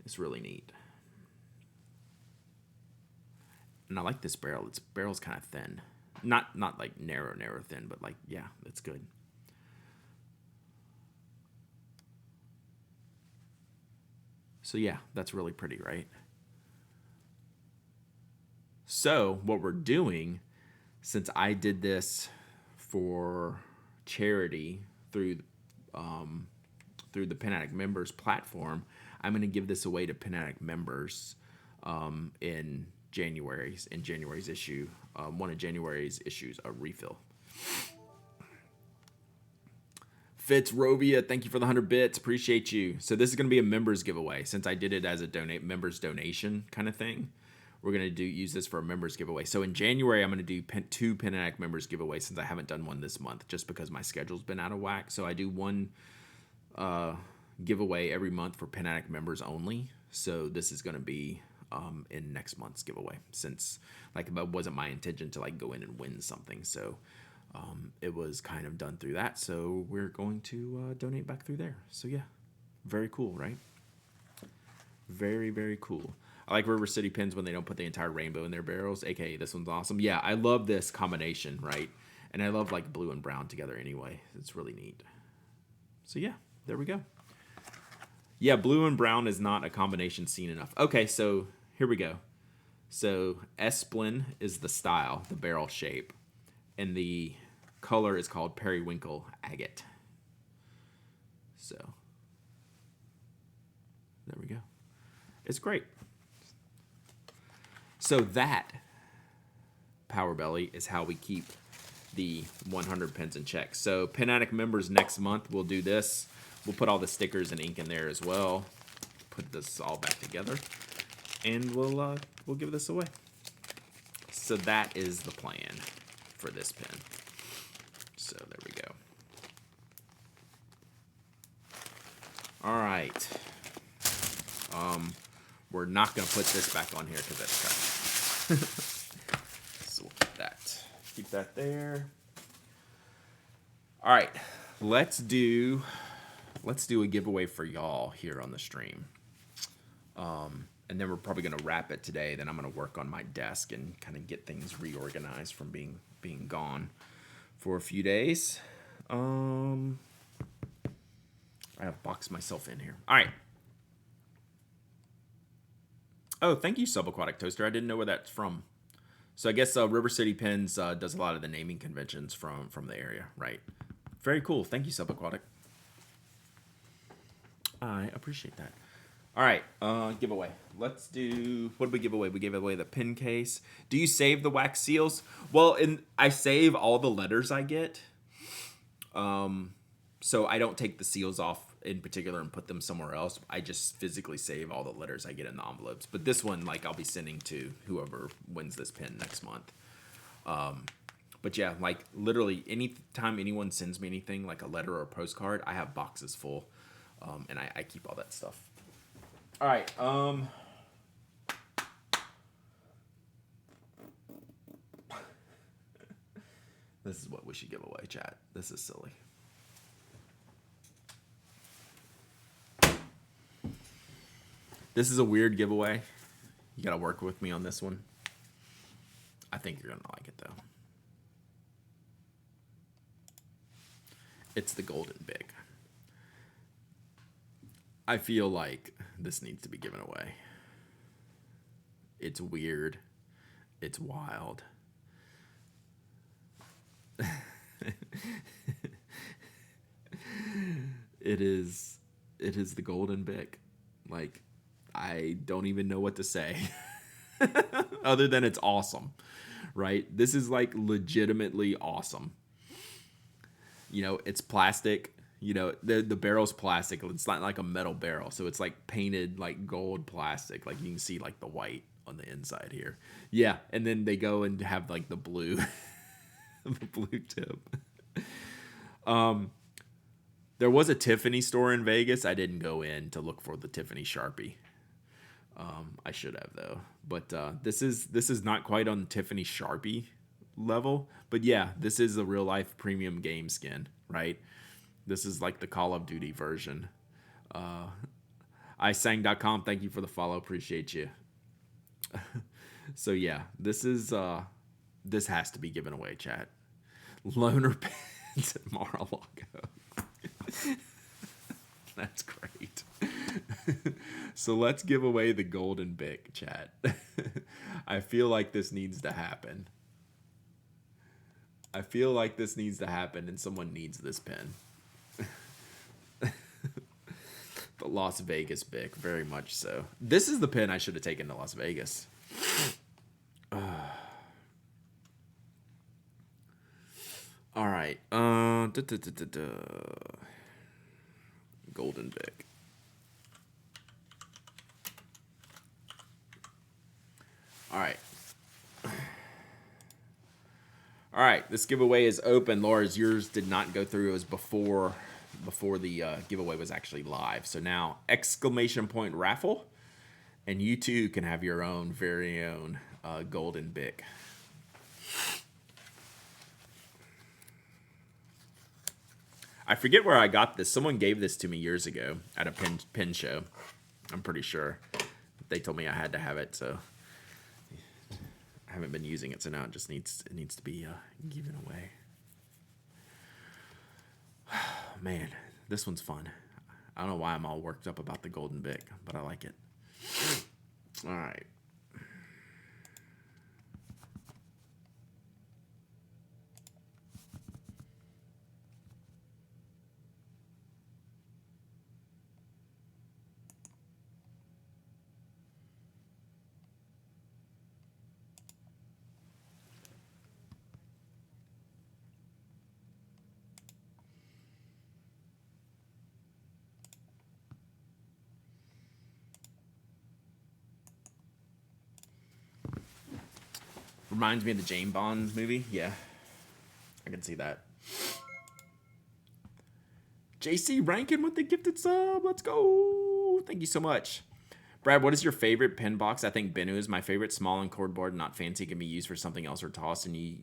S1: It's really neat. And I like this barrel. Its barrel's kind of thin. Not like narrow thin, but like, yeah, it's good. So yeah, that's really pretty, right? So what we're doing, since I did this for charity through the Pen Addict members platform, I'm going to give this away to Pen Addict members in January's issue. One of January's issues, a refill. Fitzrovia, thank you for the 100 bits. Appreciate you. So this is going to be a members giveaway. Since I did it as a members donation kind of thing, we're going to use this for a members giveaway. So in January, I'm going to do 2 Pen Addict members giveaways since I haven't done one this month, just because my schedule's been out of whack. So I do one giveaway every month for Pen Addict members only. So this is going to be in next month's giveaway, since like it wasn't my intention to like go in and win something. So it was kind of done through that. So we're going to donate back through there. So yeah, very cool, right? Very, very cool. I like River City pens when they don't put the entire rainbow in their barrels, aka this one's awesome. Yeah, I love this combination, right? And I love like blue and brown together anyway. It's really neat. So yeah, there we go. Yeah, blue and brown is not a combination seen enough. Okay, so here we go. So Esplin is the style, the barrel shape, and the color is called Periwinkle Agate. So there we go. It's great. So that, Power Belly, is how we keep the 100 pens in check. So Pen Addict members next month, we'll do this. We'll put all the stickers and ink in there as well. Put this all back together, and we'll give this away. So that is the plan for this pen. So there we go. All right. We're not going to put this back on here because that's trash. So we'll keep that there. All right, let's do a giveaway for y'all here on the stream. And then we're probably going to wrap it today. Then I'm going to work on my desk and kind of get things reorganized from being gone for a few days. I have boxed myself in here. All right. Oh, thank you, Subaquatic Toaster. I didn't know where that's from. So I guess River City Pens does a lot of the naming conventions from the area, right? Very cool. Thank you, Subaquatic. I appreciate that. All right, giveaway. Let's do, what did we give away? We gave away the pen case. Do you save the wax seals? Well, I save all the letters I get. So I don't take the seals off in particular and put them somewhere else. I just physically save all the letters I get in the envelopes. But this one, like, I'll be sending to whoever wins this pen next month. But yeah, like literally anytime anyone sends me anything, like a letter or a postcard, I have boxes full, and I keep all that stuff. All right. This is what we should give away, chat. This is silly. This is a weird giveaway. You gotta work with me on this one. I think you're gonna like it though. It's the Golden Big. I feel like this needs to be given away. It's weird. It's wild. It is the Golden Big. Like, I don't even know what to say other than it's awesome, right? This is like legitimately awesome. You know, it's plastic. You know, the barrel's plastic. It's not like a metal barrel, so it's like painted like gold plastic. Like you can see like the white on the inside here. Yeah, and then they go and have like the blue, the blue tip. There was a Tiffany store in Vegas. I didn't go in to look for the Tiffany Sharpie. I should have though. But this is not quite on the Tiffany Sharpie level. But yeah, this is a real life premium game skin, right? This is like the Call of Duty version. isang.com, thank you for the follow. Appreciate you. So yeah, this has to be given away, chat. Loner Pants at Mar-a-Lago. That's great. So let's give away the Golden Big, chat. I feel like this needs to happen. And someone needs this pen. The Las Vegas Bic, very much so. This is the pen I should have taken to Las Vegas. All right. Golden Bic. All right. All right. This giveaway is open. Laura's, yours did not go through. It was before the giveaway was actually live. So now exclamation point raffle, and you too can have your own very own Golden Bic. I forget where I got this. Someone gave this to me years ago at a pen show. I'm pretty sure. They told me I had to have it, so I haven't been using it, so now it needs to be given away. Man, this one's fun. I don't know why I'm all worked up about the Golden Bic, but I like it. All right. Reminds me of the James Bond movie. Yeah, I can see that. JC Rankin with the gifted sub. Let's go. Thank you so much. Brad, what is your favorite pen box? I think Bennu is my favorite. Small and cordboard, not fancy. Can be used for something else or tossed, and you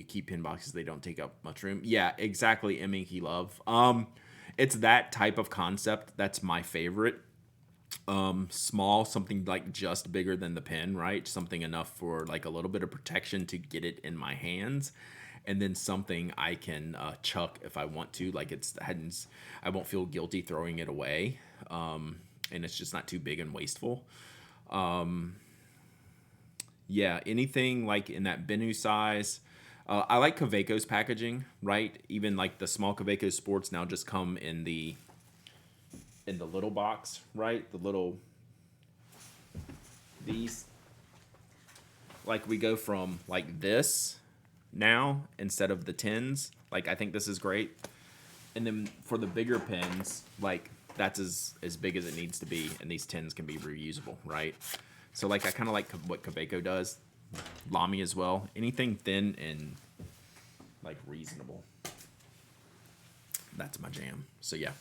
S1: keep pen boxes. They don't take up much room. Yeah, exactly. M-Inky Love. It's that type of concept that's my favorite. Small, something like just bigger than the pen, right? Something enough for like a little bit of protection to get it in my hands, and then something I can chuck if I want to. Like I won't feel guilty throwing it away, and it's just not too big and wasteful. Yeah, anything like in that Bennu size. I like Kaweco's packaging, right? Even like the small Kaweco Sports now just come in the little box, right? These, like we go from like this now instead of the tins. Like I think this is great. And then for the bigger pens, like that's as big as it needs to be, and these tins can be reusable, right? So like I kind of like what Kaweco does. Lamy as well. Anything thin and like reasonable. That's my jam. So yeah.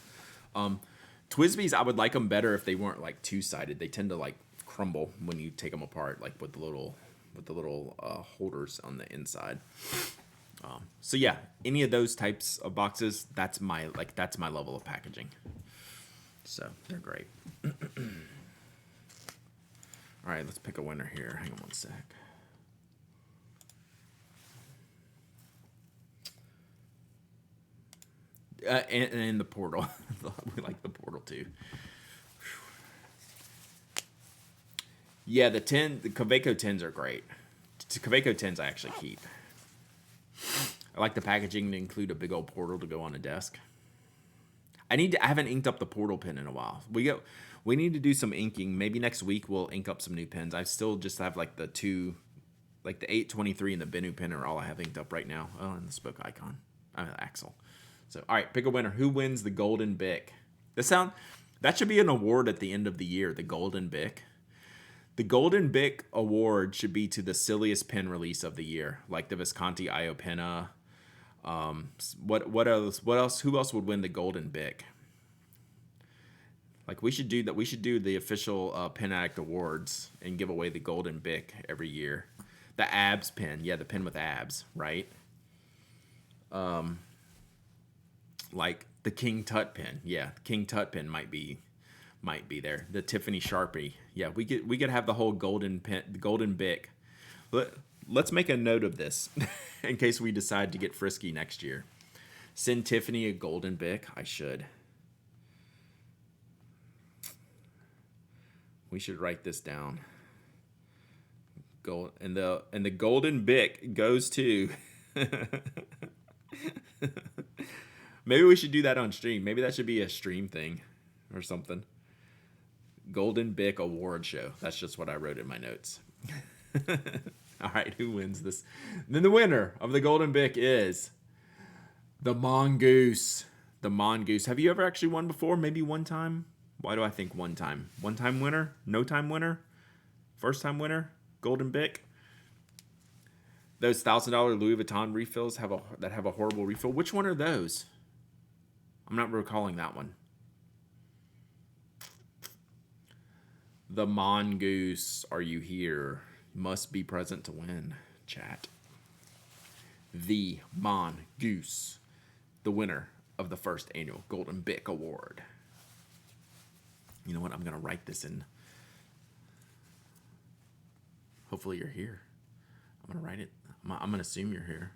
S1: Twisbies, I would like them better if they weren't like two-sided. They tend to like crumble when you take them apart, like with the little holders on the inside. So yeah, any of those types of boxes, that's my level of packaging. So they're great. All right, let's pick a winner here. Hang on one sec. And the portal. We like the portal too. Yeah, the Kaweco 10s are great. Kaweco 10s I actually keep. I like the packaging to include a big old portal to go on a desk. I haven't inked up the portal pen in a while. We need to do some inking. Maybe next week we'll ink up some new pens. I still just have like the 823 and the Bennu pen are all I have inked up right now. Oh, and the spoke icon. Axle. So, all right, pick a winner. Who wins the Golden Bic? That should be an award at the end of the year, the Golden Bic. The Golden Bic award should be to the silliest pen release of the year, like the Visconti Io Penna. What else? Who else would win the Golden Bic? Like we should do that. We should do the official Pen Addict Awards and give away the Golden Bic every year. The abs pen, yeah, the pen with abs, right? Like the King Tut pen, yeah, King Tut pen might be there. The Tiffany Sharpie, yeah, we could have the whole golden Bic. Let's make a note of this in case we decide to get frisky next year. Send Tiffany a Golden Bic. I should. We should write this down. And the Golden Bic goes to. Maybe we should do that on stream. Maybe that should be a stream thing or something. Golden Bic Award Show. That's just what I wrote in my notes. All right, who wins this? Then the winner of the Golden Bic is the Mongoose. The Mongoose. Have you ever actually won before? Maybe one time? Why do I think one time? One time winner? No time winner? First time winner? Golden Bic? Those $1,000 Louis Vuitton refills have a horrible refill. Which one are those? I'm not recalling that one. The Mongoose, are you here? Must be present to win, chat. The Mongoose, the winner of the first annual Golden Bic Award. You know what? I'm going to write this in. Hopefully you're here. I'm going to write it. I'm going to assume you're here.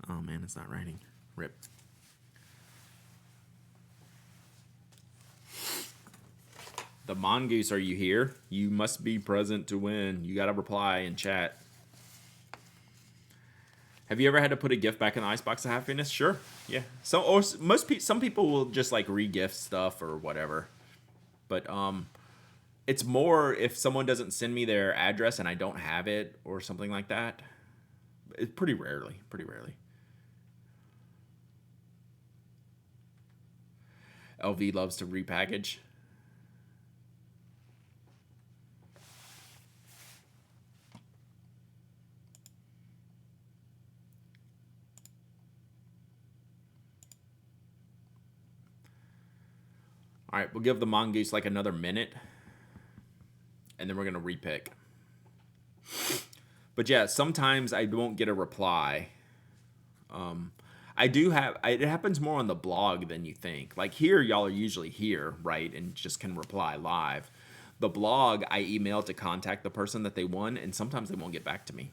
S1: Oh man, it's not writing. Rip. The Mongoose, are you here? You must be present to win. You got to reply in chat. Have you ever had to put a gift back in the icebox of happiness? Sure. Yeah. Some people will just like re-gift stuff or whatever. But it's more if someone doesn't send me their address and I don't have it or something like that. It's pretty rarely. LV loves to repackage. All right, we'll give the Mongoose like another minute, and then we're gonna repick. But yeah, sometimes I won't get a reply. It happens more on the blog than you think. Like here, y'all are usually here, right, and just can reply live. The blog, I email to contact the person that they won, and sometimes they won't get back to me.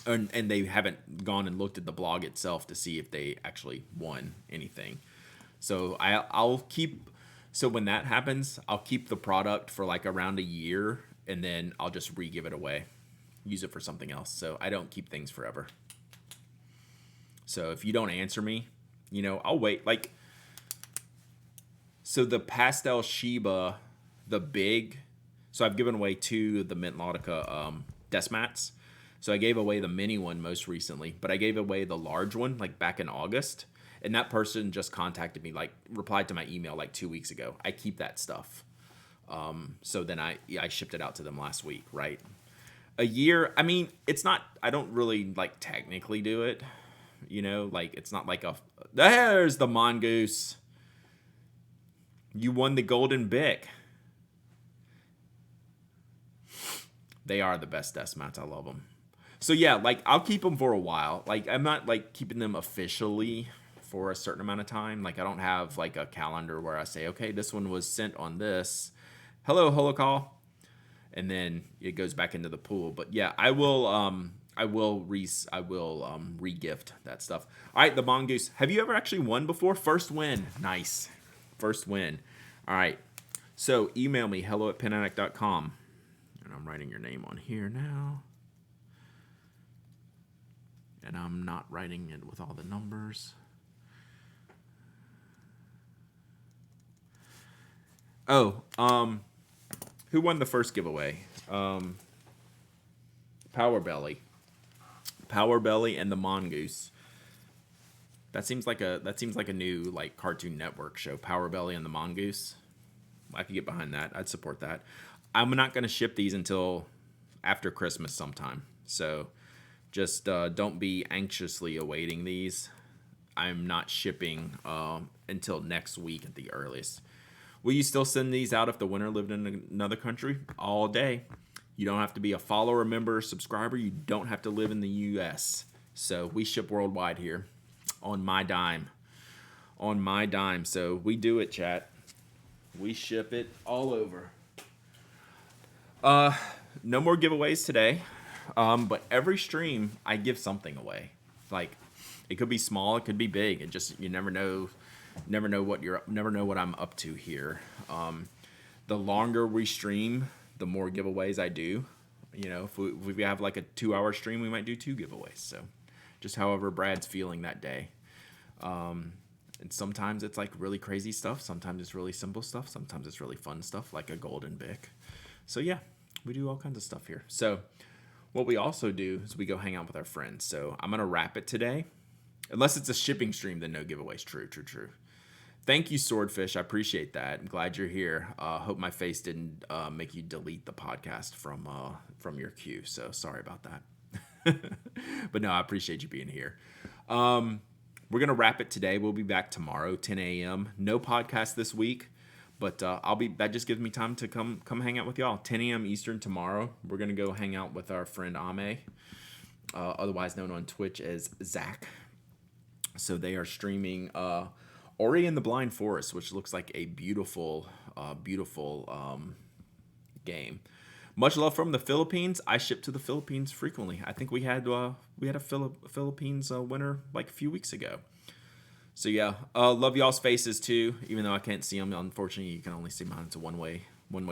S1: And they haven't gone and looked at the blog itself to see if they actually won anything. So I'll keep. So when that happens, I'll keep the product for like around a year, and then I'll just re-give it away, use it for something else. So I don't keep things forever. So if you don't answer me, I'll wait. Like, so the Pastel Shiba, the big. So I've given away 2 of the Mint Nautica desk mats. So I gave away the mini one most recently, but I gave away the large one like back in August. And that person just contacted me, like replied to my email like 2 weeks ago. I keep that stuff. So then I shipped it out to them last week, right? A year, I mean, it's not, I don't really like technically do it, like it's not like there's the mongoose. You won the golden Bic. They are the best desk mats. I love them. So yeah, like I'll keep them for a while. Like I'm not like keeping them officially for a certain amount of time. Like I don't have like a calendar where I say, okay, this one was sent on this. Hello, Holocall. And then it goes back into the pool. But yeah, I will re-gift that stuff. All right, the mongoose. Have you ever actually won before? First win. Nice. First win. All right. So email me, hello@penaddict.com. And I'm writing your name on here now. And I'm not writing it with all the numbers. Oh, who won the first giveaway? Power Belly. Power Belly and the Mongoose. That seems like a new like Cartoon Network show. Power Belly and the Mongoose. I could get behind that. I'd support that. I'm not going to ship these until after Christmas sometime. So just don't be anxiously awaiting these. I'm not shipping until next week at the earliest. Will you still send these out if the winner lived in another country? All day. You don't have to be a follower, member, subscriber. You don't have to live in the U.S. So we ship worldwide here on my dime. On my dime. So we do it, chat. We ship it all over. No more giveaways today. But every stream I give something away. Like it could be small, it could be big. It just you never know what I'm up to here. The longer we stream, the more giveaways I do. If we have like a 2-hour stream, we might do 2 giveaways. So just however Brad's feeling that day. And sometimes it's like really crazy stuff. Sometimes it's really simple stuff. Sometimes it's really fun stuff like a golden Bic. So yeah, we do all kinds of stuff here. So what we also do is we go hang out with our friends. So I'm going to wrap it today. Unless it's a shipping stream, then no giveaways. True. Thank you, Swordfish. I appreciate that. I'm glad you're here. Hope my face didn't make you delete the podcast from your queue. So sorry about that. But no, I appreciate you being here. We're going to wrap it today. We'll be back tomorrow, 10 a.m. No podcast this week. But that just gives me time to come hang out with y'all. 10 a.m. Eastern tomorrow. We're going to go hang out with our friend Ame, otherwise known on Twitch as Zach. So they are streaming Ori and the Blind Forest, which looks like a beautiful game. Much love from the Philippines. I ship to the Philippines frequently. I think we had a Philippines winner like a few weeks ago. So yeah, love y'all's faces too. Even though I can't see them, unfortunately, you can only see mine. It's a one-way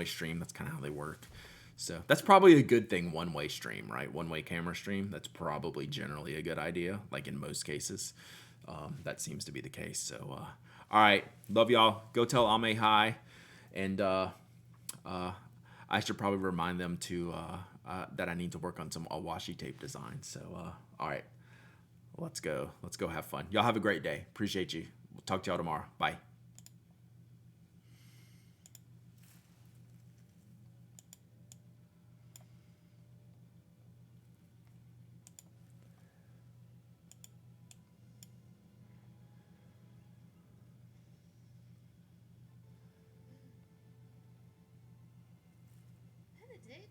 S1: stream. That's kind of how they work. So that's probably a good thing. One-way stream, right? One-way camera stream. That's probably generally a good idea. Like in most cases, that seems to be the case. So all right, love y'all. Go tell Ame hi, and I should probably remind them to that I need to work on some washi tape design. So all right. Let's go have fun. Y'all have a great day. Appreciate you. We'll talk to y'all tomorrow. Bye.
S2: Benedict?